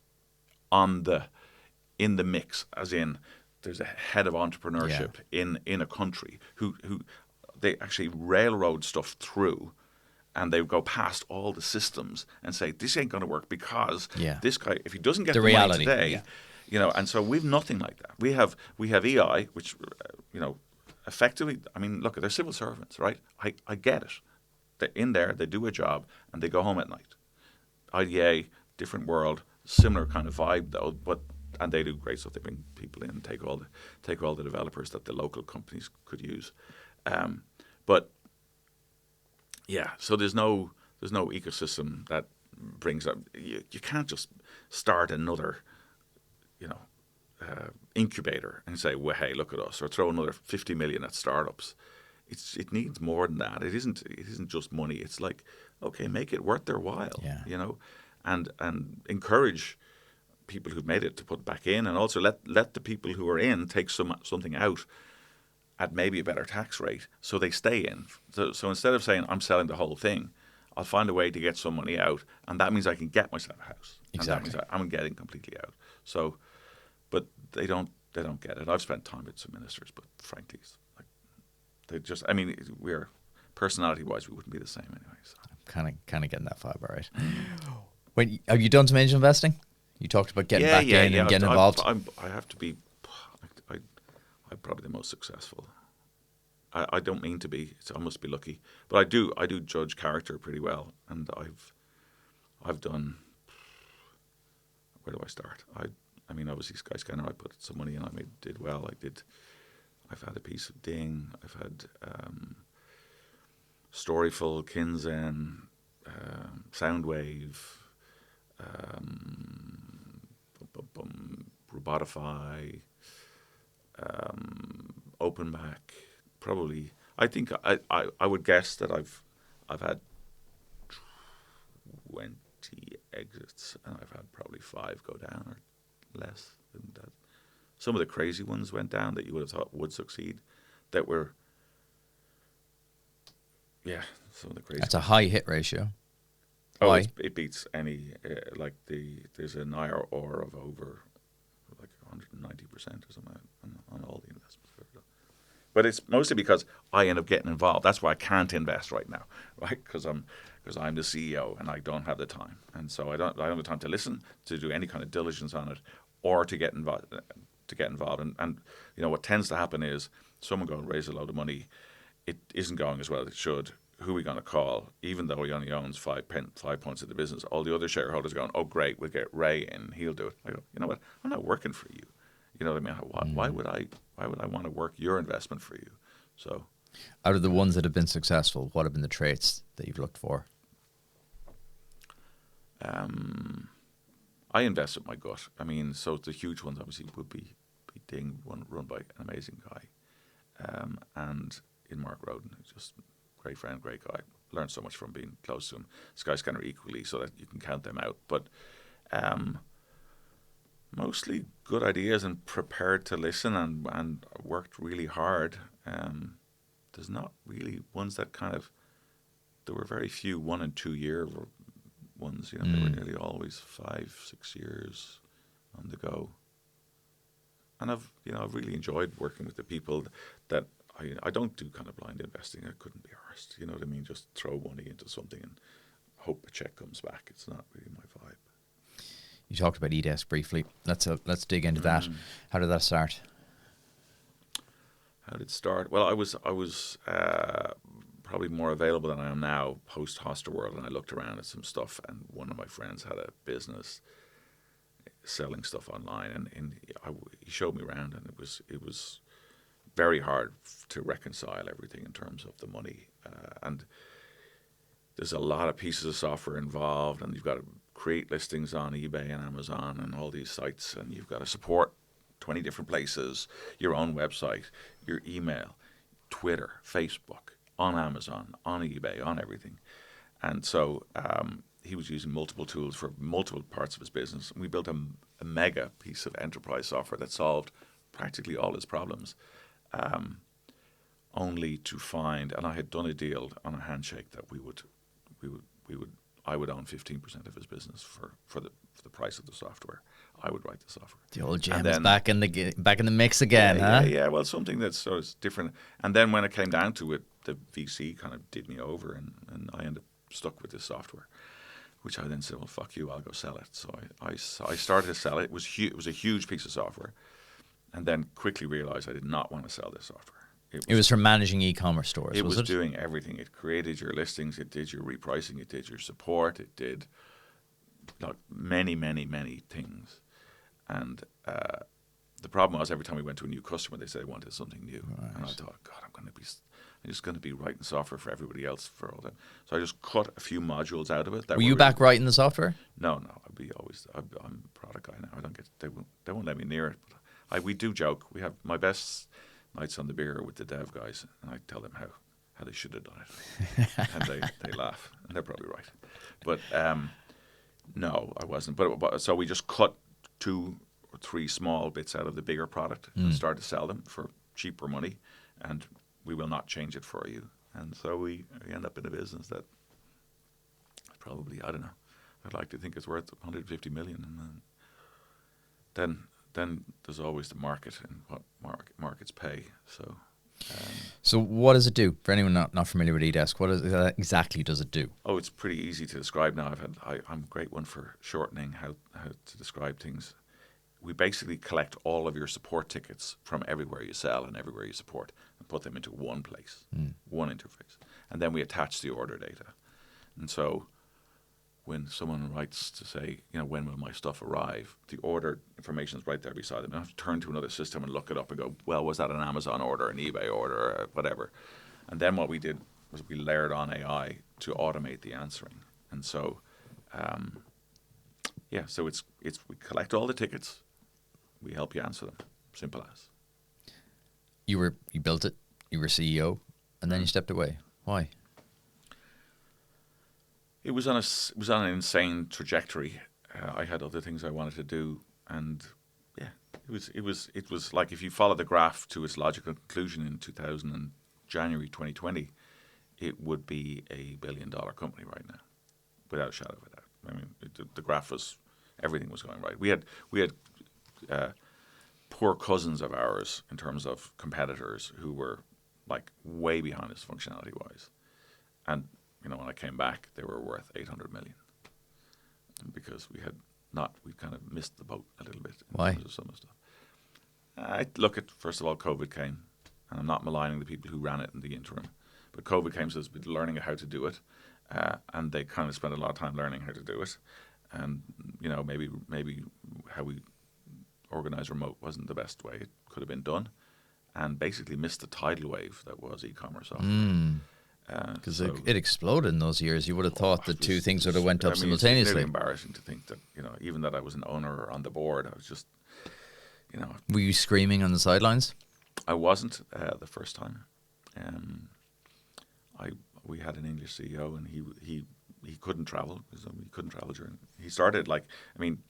in the mix, as in, there's a head of entrepreneurship in a country who they actually railroad stuff through, and they go past all the systems and say, this ain't going to work because this guy, if he doesn't get the money today, and so we've nothing like that. We have EI, which, effectively, I mean, look, they're civil servants, right? I get it. They're in there, they do a job, and they go home at night. IDA, different world, similar kind of vibe though, and they do great stuff. They bring people in and take all the developers that the local companies could use. But yeah, so there's no ecosystem that brings up. You can't just start another, incubator and say, well, hey, look at us, or throw another 50 million at startups. It needs more than that. It isn't just money. It's like, okay, make it worth their while, and encourage people who've made it to put back in, and also let the people who are in take something out at maybe a better tax rate so they stay in. So instead of saying I'm selling the whole thing, I'll find a way to get some money out, and that means I can get myself a house. Exactly. And that means I'm getting completely out. So, but they don't get it. I've spent time with some ministers, but frankly, they just, I mean, we're personality-wise, we wouldn't be the same anyway. So. I'm kind of getting that vibe, all right. Have you done some angel investing? You talked about getting back in and getting involved. I have to be. I'm probably the most successful. I don't mean to be. I must be lucky, but I do judge character pretty well, and I've done. Where do I start? I mean, obviously Skyscanner. I put some money in. Did well. I've had a piece of Ding. I've had Storyful, Kinzen, Soundwave, Robotify, OpenBack. Probably, I think I would guess that I've had 20 exits, and I've had probably 5 go down or less than that. Some of the crazy ones went down that you would have thought would succeed. That were, some of the crazy. That's a high hit ratio. Oh, Why? it beats any there's an IRR of over like 190% or something on all the investments. But it's mostly because I end up getting involved. That's why I can't invest right now, right? Because I'm the CEO and I don't have the time, and so I don't have the time to listen, to do any kind of diligence on it, or to get involved. And what tends to happen is someone go and raise a load of money, it isn't going as well as it should. Who are we going to call? Even though he only owns 5 points of the business, all the other shareholders are going, oh great, we'll get Ray in, he'll do it. I go, you know what? I'm not working for you. You know what I mean? Why would I want to work your investment for you? So, out of the ones that have been successful, what have been the traits that you've looked for? I invest with my gut. I mean, so the huge ones obviously would be Ding, run by an amazing guy, and in Mark Roden, who's just a great friend, great guy. Learned so much from being close to him. Skyscanner equally, so that you can count them out. But mostly good ideas and prepared to listen and worked really hard. There's not really ones that there were very few 1 and 2 year ones. They were nearly always 5-6 years on the go. And I've really enjoyed working with the people that I don't do kind of blind investing. I couldn't be arsed. You know what I mean? Just throw money into something and hope a check comes back. It's not really my vibe. You talked about eDesk briefly. Let's dig into that. How did that start? How did it start? Well, I was probably more available than I am now post Hostelworld, and I looked around at some stuff, and one of my friends had a business selling stuff online, and he showed me around, and it was very hard to reconcile everything in terms of the money, and there's a lot of pieces of software involved, and you've got to create listings on eBay and Amazon and all these sites, and you've got to support 20 different places, your own website, your email, Twitter, Facebook, on Amazon, on eBay, on everything. And so he was using multiple tools for multiple parts of his business. And we built a mega piece of enterprise software that solved practically all his problems, only to find, and I had done a deal on a handshake that I would own 15% of his business for the price of the software. I would write the software. The old gem is back in the mix again, yeah, huh? Yeah, well, something that's sort of different. And then when it came down to it, the VC kind of did me over, and I ended up stuck with this software, which I then said, well, fuck you, I'll go sell it. So I started to sell it. It was a huge piece of software, and then quickly realized I did not want to sell this software. It was for managing e-commerce stores, It was it? doing everything. It created your listings. It did your repricing. It did your support. It did like many, many, many things. And the problem was every time we went to a new customer, they said they wanted something new. Right. And I thought, God, I'm just going to be writing software for everybody else for all that. So I just cut a few modules out of it. Were you back writing the software? No. I'm a product guy now. I don't get. They won't let me near it. But we do joke. We have my best nights on the beer with the dev guys, and I tell them how they should have done it, and they laugh, and they're probably right. But no, I wasn't. But so we just cut 2 or 3 small bits out of the bigger product and started to sell them for cheaper money, and we will not change it for you. And so we end up in a business that probably, I don't know, I'd like to think it's worth 150 million, and then there's always the market and what markets pay. So what does it do? For anyone not familiar with eDesk, what exactly does it do? Oh, it's pretty easy to describe now. I'm a great one for shortening how to describe things. We basically collect all of your support tickets from everywhere you sell and everywhere you support and put them into one place, one interface. And then we attach the order data. And so when someone writes to say, when will my stuff arrive, the order information is right there beside them. I don't have to turn to another system and look it up and go, well, was that an Amazon order, an eBay order, or whatever? And then what we did was we layered on AI to automate the answering. And so, so it's we collect all the tickets, we help you answer them. Simple as. You built it, you were CEO, and then you stepped away. Why? It was on an insane trajectory. I had other things I wanted to do, and it was like, if you follow the graph to its logical conclusion in January 2020, it would be a $1 billion company right now, without a shadow of a doubt. I mean, the graph was, everything was going right. We had poor cousins of ours in terms of competitors who were like way behind us functionality wise, and when I came back, they were worth 800 million, because we kind of missed the boat a little bit in Why? terms of some of the stuff. I look at, first of all, COVID came, and I'm not maligning the people who ran it in the interim, but COVID came, so there's learning how to do it, and they kind of spent a lot of time learning how to do it, and maybe how we organize remote wasn't the best way it could have been done, and basically missed the tidal wave that was e-commerce software. Because it exploded in those years. You would have thought the two things would have went up simultaneously. It's really embarrassing to think that, even that I was an owner or on the board, I was just, Were you screaming on the sidelines? I wasn't the first time. We had an English CEO, and he couldn't travel, because he couldn't travel during. He started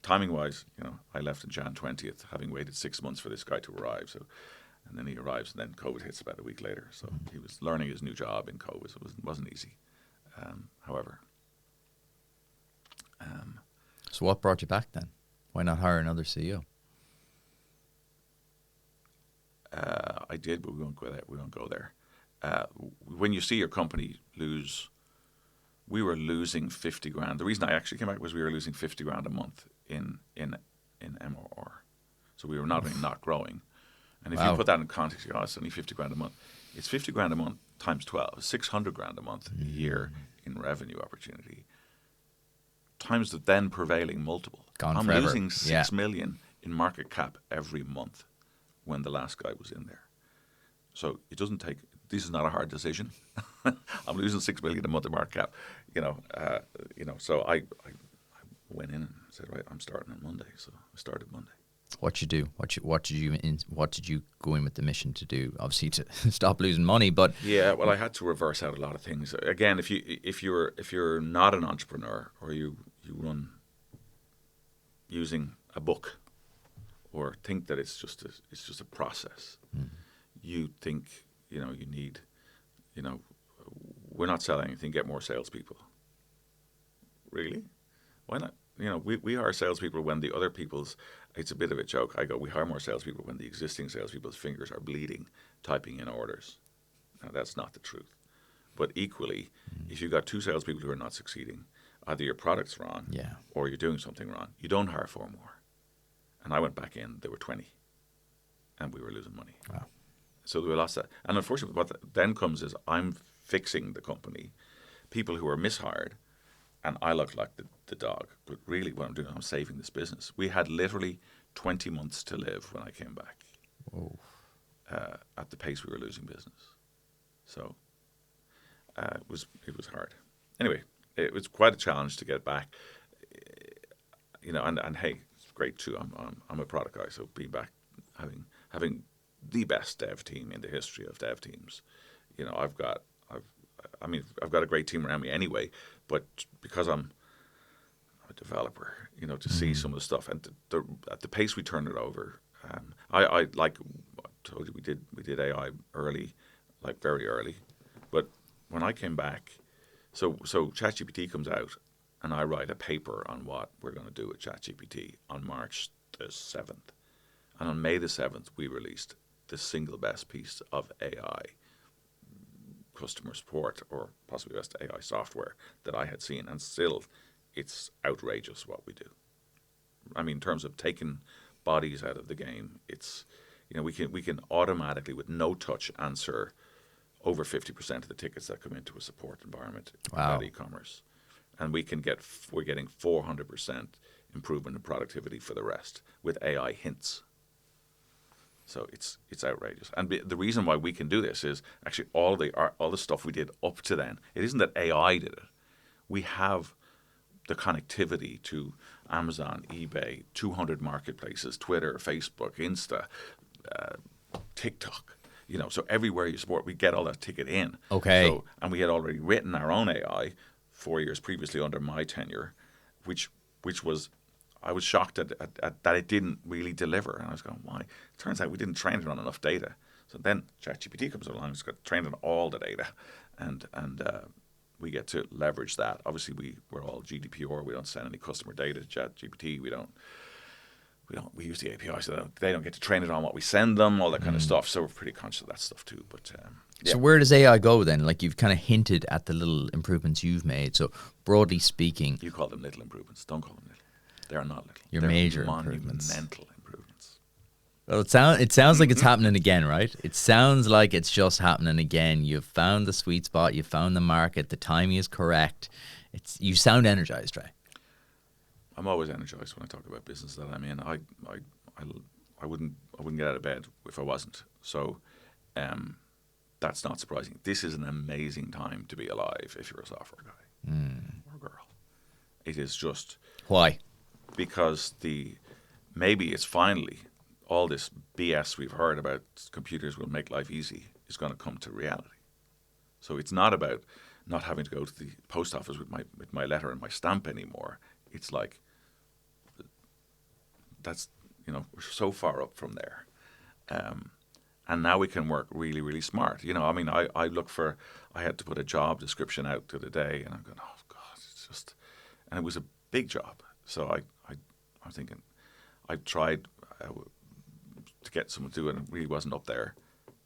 timing wise, I left on Jan 20th, having waited 6 months for this guy to arrive. So. And then he arrives, and then COVID hits about a week later. So he was learning his new job in COVID. So it wasn't easy. However. So what brought you back then? Why not hire another CEO? I did, but we won't go there. We won't go there. When you see your company lose, we were losing 50 grand. The reason I actually came back was we were losing 50 grand a month in MRR. So we were not only not growing. And if you put that in context, it's only 50 grand a month. It's 50 grand a month times 12, 600 grand a month a year in revenue opportunity, times the then prevailing multiple. I'm forever. losing 6 million in market cap every month when the last guy was in there. So it doesn't take, this is not a hard decision. I'm losing 6 million a month in market cap, so I went in and said, right, I'm starting on Monday. So I started Monday. What you do? What did you go in with the mission to do? Obviously to stop losing money, but I had to reverse out a lot of things. Again, if you're not an entrepreneur, or you run using a book, or think that it's just a process, you think you need, we're not selling anything. Get more salespeople. Really? Why not? We hire salespeople when the other people's, it's a bit of a joke. I go, we hire more salespeople when the existing salespeople's fingers are bleeding typing in orders. Now, that's not the truth. But equally, if you've got two salespeople who are not succeeding, either your product's wrong or you're doing something wrong, you don't hire 4 more. And I went back in, there were 20. And we were losing money. Wow. So we lost that. And unfortunately, what then comes is I'm fixing the company, people who are mishired, and I look like the dog. But really what I'm doing, I'm saving this business. We had literally 20 months to live when I came back. Whoa. At the pace we were losing business. So it was hard. Anyway, it was quite a challenge to get back. And hey, it's great too. I'm a product guy, so being back, having the best dev team in the history of dev teams. I've got a great team around me anyway, but because I'm a developer, to see some of the stuff and at the pace we turned it over, I like I told you, we did AI early, like very early, but when I came back, so ChatGPT comes out, and I write a paper on what we're going to do with ChatGPT on March the 7th, and on May the 7th we released the single best piece of AI customer support, or possibly best AI software that I had seen, and still it's outrageous what we do. I mean, in terms of taking bodies out of the game, it's we can automatically with no touch answer over 50% of the tickets that come into a support environment about e-commerce, and we're getting 400% improvement in productivity for the rest with AI hints. So it's outrageous. And the reason why we can do this is actually all the stuff we did up to then. It isn't that AI did it. We have the connectivity to Amazon, eBay, 200 marketplaces, Twitter, Facebook, Insta, TikTok. So everywhere you support, we get all that ticket in. Okay. So, and we had already written our own AI 4 years previously under my tenure, which was, I was shocked at that it didn't really deliver. And I was going, why? It turns out we didn't train it on enough data. So then ChatGPT comes along, it's got trained on all the data, and we get to leverage that. Obviously, we're all GDPR. We don't send any customer data to ChatGPT. We use the API, so they don't get to train it on what we send them, all that kind of stuff. So we're pretty conscious of that stuff too. But So where does AI go then? Like, you've kind of hinted at the little improvements you've made. So broadly speaking, you call them little improvements. Don't call them little. They are not little. Your They're major improvements. Monumental improvements. well, it sounds like it's happening again, right? It sounds like it's just happening again. You've found the sweet spot. You've found the market. The timing is correct. You sound energized, Ray. I'm always energized when I talk about business that I'm in. I wouldn't get out of bed if I wasn't. So that's not surprising. This is an amazing time to be alive if you're a software guy or girl. It is just Why? because maybe it's finally all this BS we've heard about computers will make life easy is going to come to reality. So it's not about not having to go to the post office with my letter and my stamp anymore. It's like that's we're so far up from there, and now we can work really, really smart. I had to put a job description out the other day, and I'm going, oh God, it's just, and it was a big job. So I'm thinking, I tried to get someone to do it, and it really wasn't up there.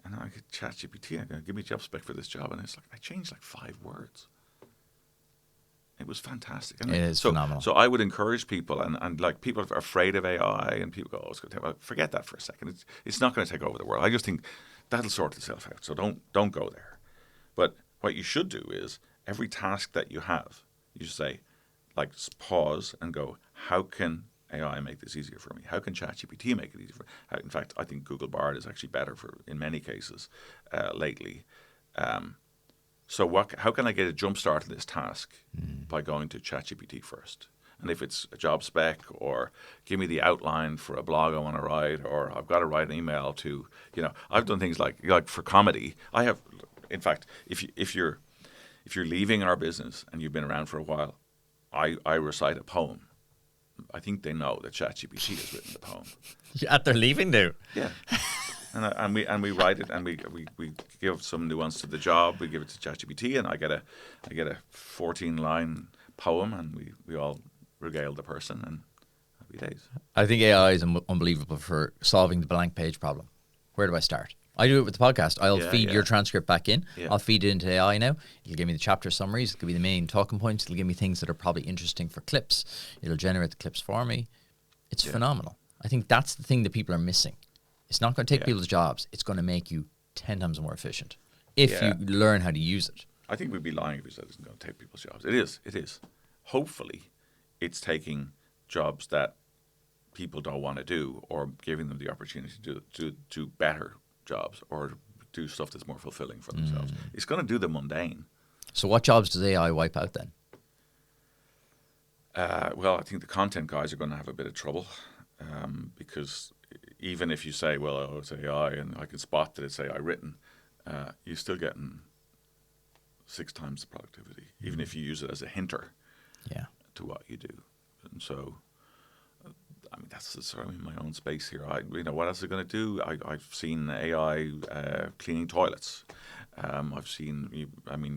And I get ChatGPT, I'm going, give me a job spec for this job, and it's like I changed like 5 words. It was fantastic. It is phenomenal. So I would encourage people, and like people are afraid of AI, and people go, oh, it's going to take. Well, forget that for a second. It's not going to take over the world. I just think that'll sort itself out. So don't go there. But what you should do is every task that you have, you should say, like, pause and go, how can AI make this easier for me? How can ChatGPT make it easier for me? In fact, I think Google Bard is actually better in many cases lately. So how can I get a jump start in this task by going to ChatGPT first? And if it's a job spec, or give me the outline for a blog I want to write, or I've got to write an email to, I've done things like for comedy. I have, in fact, if you're leaving our business and you've been around for a while, I recite a poem. I think they know that ChatGPT has written the poem. At their leaving now. Yeah. And we write it, and we give some nuance to the job. We give it to ChatGPT, and I get a 14-line poem, and we all regale the person, and happy days. I think AI is unbelievable for solving the blank page problem. Where do I start? I do it with the podcast. I'll feed your transcript back in. Yeah. I'll feed it into AI now. It'll give me the chapter summaries. It'll give me the main talking points. It'll give me things that are probably interesting for clips. It'll generate the clips for me. It's phenomenal. I think that's the thing that people are missing. It's not going to take people's jobs. It's going to make you 10 times more efficient if you learn how to use it. I think we'd be lying if we said it's going to take people's jobs. It is. Hopefully, it's taking jobs that people don't want to do, or giving them the opportunity to do better jobs, or do stuff that's more fulfilling for themselves. It's going to do the mundane. So what jobs does AI wipe out then? Well, I think the content guys are going to have a bit of trouble, because even if you say, well, it's AI and I can spot that it's AI written, you're still getting 6 times the productivity, even if you use it as a hinter to what you do. And so, I mean, that's sort of in my own space here. What else is it going to do? I've seen AI cleaning toilets. I've seen,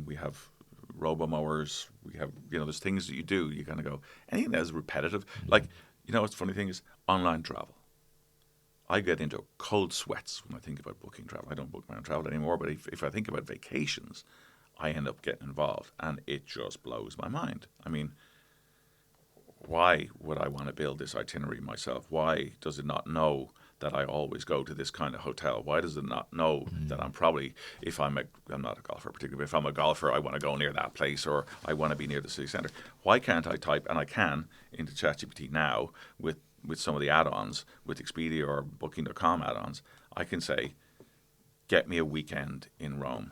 we have robo-mowers. We have, there's things that you do. You kind of go, anything that is repetitive. Like, what's the funny thing is online travel. I get into cold sweats when I think about booking travel. I don't book my own travel anymore, but if I think about vacations, I end up getting involved, and it just blows my mind. I mean, why would I want to build this itinerary myself? Why does it not know that I always go to this kind of hotel? Why does it not know that I'm probably, I'm not a golfer particularly, but if I'm a golfer, I want to go near that place, or I want to be near the city centre? Why can't I type, and I can, into ChatGPT now with some of the add-ons, with Expedia or Booking.com add-ons, I can say, get me a weekend in Rome.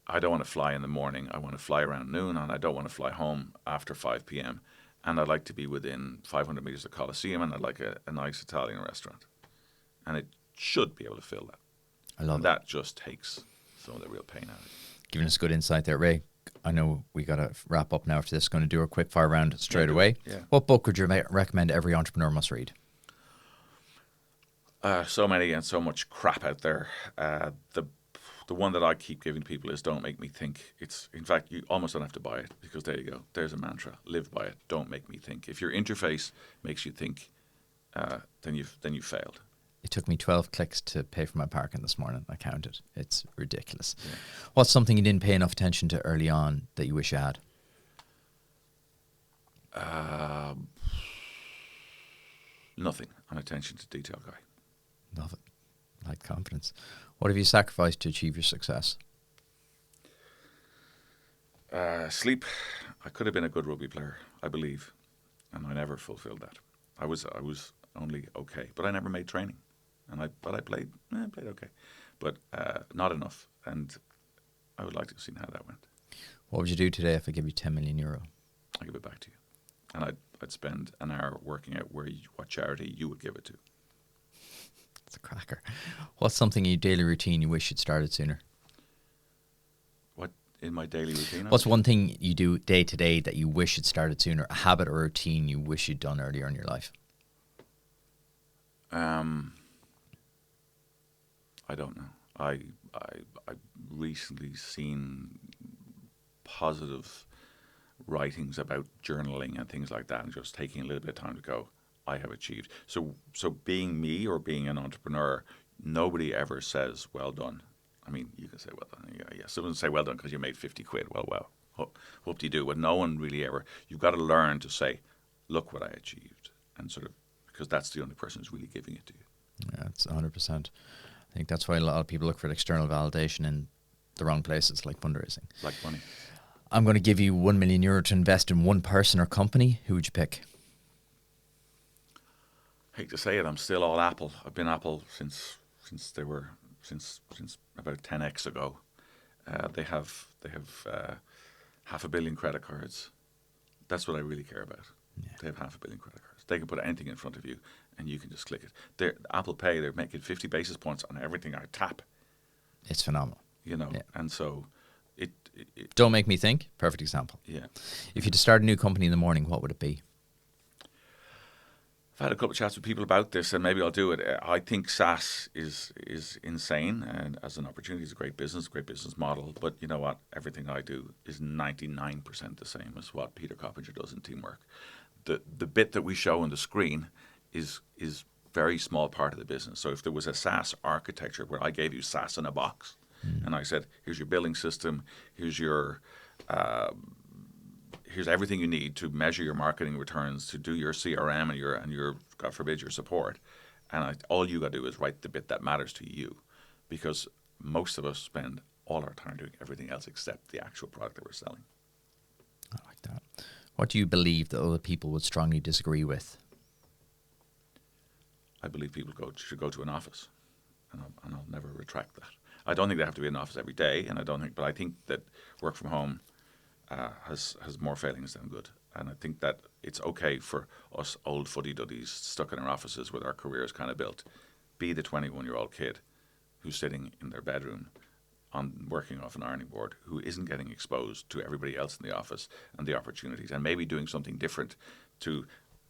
I don't want to fly in the morning. I want to fly around noon, and I don't want to fly home after 5 p.m. And I'd like to be within 500 meters of the Colosseum, and I'd like a nice Italian restaurant. And it should be able to fill that. I love and it. that just takes some of the real pain out of it. Giving us good insight there, Ray. I know we got to wrap up now after this. Going to do a quick fire round straight away. Yeah. What book would you recommend every entrepreneur must read? So many and so much crap out there. The one that I keep giving people is Don't Make Me Think. It's, in fact, you almost don't have to buy it, because there you go. There's a mantra. Live by it. Don't make me think. If your interface makes you think, then you've failed. It took me 12 clicks to pay for my parking this morning. I counted. It's ridiculous. Yeah. What's something you didn't pay enough attention to early on that you wish you had? Nothing. An attention to detail guy. Love it. Like confidence. What have you sacrificed to achieve your success? Sleep. I could have been a good rugby player, I believe, and I never fulfilled that. I was only okay, but I never made training, I played okay, but not enough. And I would like to have seen how that went. What would you do today if I give you €10 million? I'd give it back to you, and I'd spend an hour working out what charity you would give it to. It's a cracker. What's something in your daily routine you wish you'd started sooner? What in my daily routine? What's one thing you do day to day that you wish you'd started sooner? A habit or routine you wish you'd done earlier in your life? I don't know. I recently seen positive writings about journaling and things like that, and just taking a little bit of time to go, I have achieved. So being me or being an entrepreneur, nobody ever says, well done. I mean, you can say, well done. Yeah. Someone say, well done, because you made 50 quid. Well, whoop-de-doo. But no one really ever, you've got to learn to say, look what I achieved. And sort of, because that's the only person who's really giving it to you. Yeah, it's 100%. I think that's why a lot of people look for external validation in the wrong places, like fundraising. Like money. I'm going to give you €1 million to invest in one person or company. Who would you pick? Hate to say it, I'm still all Apple. I've been Apple since about 10x ago. They have 500 million credit cards. That's what I really care about. Yeah. They have 500 million credit cards. They can put anything in front of you, and you can just click it. Apple Pay, they're making 50 basis points on everything I tap. It's phenomenal. Yeah. And so it Don't Make Me Think. Perfect example. Yeah. If you had to start a new company in the morning, what would it be? I've had a couple of chats with people about this, and maybe I'll do it. I think SaaS is insane, and as an opportunity, it's a great business model. But you know what? Everything I do is 99% the same as what Peter Coppinger does in Teamwork. The bit that we show on the screen is very small part of the business. So if there was a SaaS architecture where I gave you SaaS in a box, and I said, here's your billing system, here's your here's everything you need to measure your marketing returns, to do your CRM and your God forbid, your support. And all you got to do is write the bit that matters to you, because most of us spend all our time doing everything else except the actual product that we're selling. I like that. What do you believe that other people would strongly disagree with? I believe people should go to an office, and I'll never retract that. I don't think they have to be in an office every day, but I think that work from home has more failings than good. And I think that it's okay for us old fuddy-duddies stuck in our offices with our careers kind of built, be the 21-year-old kid who's sitting in their bedroom working off an ironing board, who isn't getting exposed to everybody else in the office and the opportunities, and maybe doing something different. To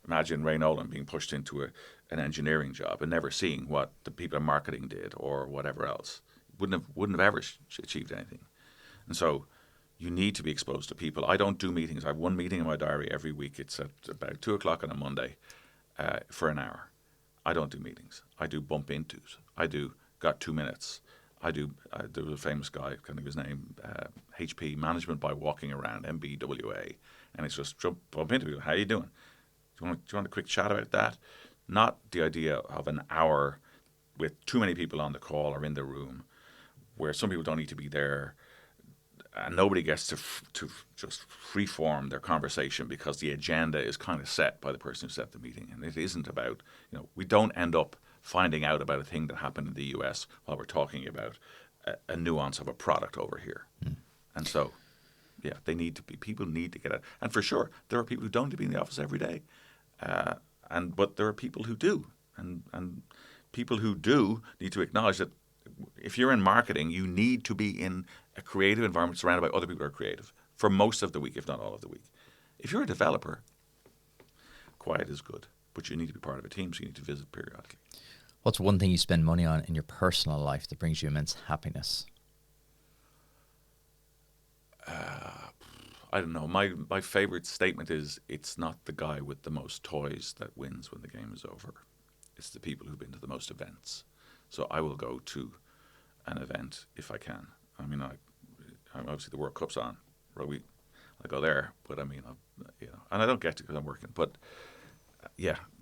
imagine Ray Nolan being pushed into an engineering job and never seeing what the people in marketing did or whatever else. Wouldn't have ever achieved anything. And so you need to be exposed to people. I don't do meetings. I have one meeting in my diary every week. It's at about 2:00 on a Monday for an hour. I don't do meetings. I do bump intos. I do got 2 minutes. There was a famous guy, I can't think of his name, HP, management by walking around, MBWA. And it's just bump into people. How are you doing? Do you want a quick chat about that? Not the idea of an hour with too many people on the call or in the room, where some people don't need to be there, and nobody gets to just freeform their conversation because the agenda is kind of set by the person who set the meeting. And it isn't about, we don't end up finding out about a thing that happened in the US while we're talking about a nuance of a product over here. And so, yeah, people need to get out. And for sure, there are people who don't need to be in the office every day. But there are people who do. And people who do need to acknowledge that if you're in marketing, you need to be in a creative environment surrounded by other people who are creative for most of the week, if not all of the week. If you're a developer, quiet is good, but you need to be part of a team, so you need to visit periodically. What's one thing you spend money on in your personal life that brings you immense happiness? I don't know. My favorite statement is, it's not the guy with the most toys that wins when the game is over. It's the people who've been to the most events. So I will go to an event if I can. I mean, obviously the World Cup's on. I go there, but I mean, and I don't get to because I'm working. But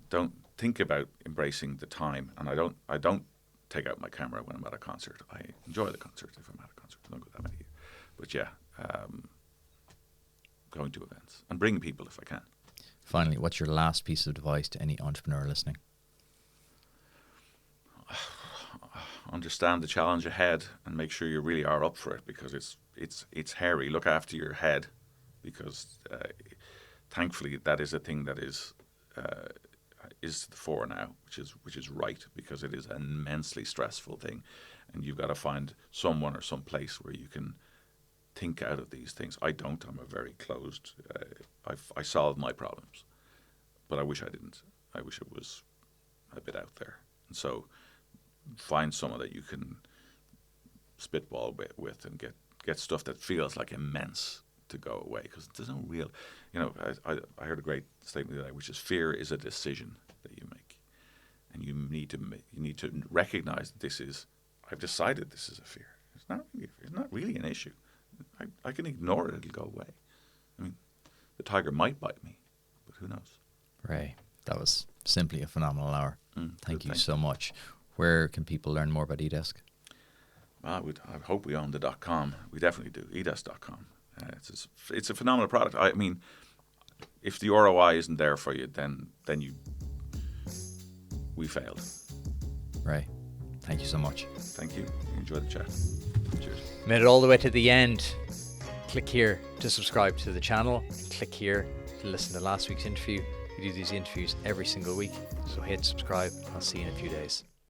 don't think about embracing the time. And I don't take out my camera when I'm at a concert. I enjoy the concert if I'm at a concert. I don't go that many. But going to events and bringing people if I can. Finally, what's your last piece of advice to any entrepreneur listening? Understand the challenge ahead and make sure you really are up for it, because it's hairy. Look after your head, because thankfully that is a thing that is to the fore now, which is right, because it is an immensely stressful thing, and you've got to find someone or some place where you can think out of these things. I don't. I'm a very closed. I solve my problems, but I wish I didn't. I wish it was a bit out there, and so find someone that you can spitball with and get stuff that feels like immense to go away, because there's no real, I heard a great statement the other day, which is fear is a decision that you make, and you need to recognize that I've decided this is a fear. It's not really an issue. I can ignore it; it'll go away. I mean, the tiger might bite me, but who knows? Ray, that was simply a phenomenal hour. Thank you so much. Where can people learn more about eDesk? I hope we own the .com. We definitely do. eDesk.com. It's a phenomenal product. I mean, if the ROI isn't there for you, then we failed. Ray, thank you so much. Thank you. Enjoy the chat. Cheers. Made it all the way to the end. Click here to subscribe to the channel. Click here to listen to last week's interview. We do these interviews every single week, so hit subscribe. I'll see you in a few days.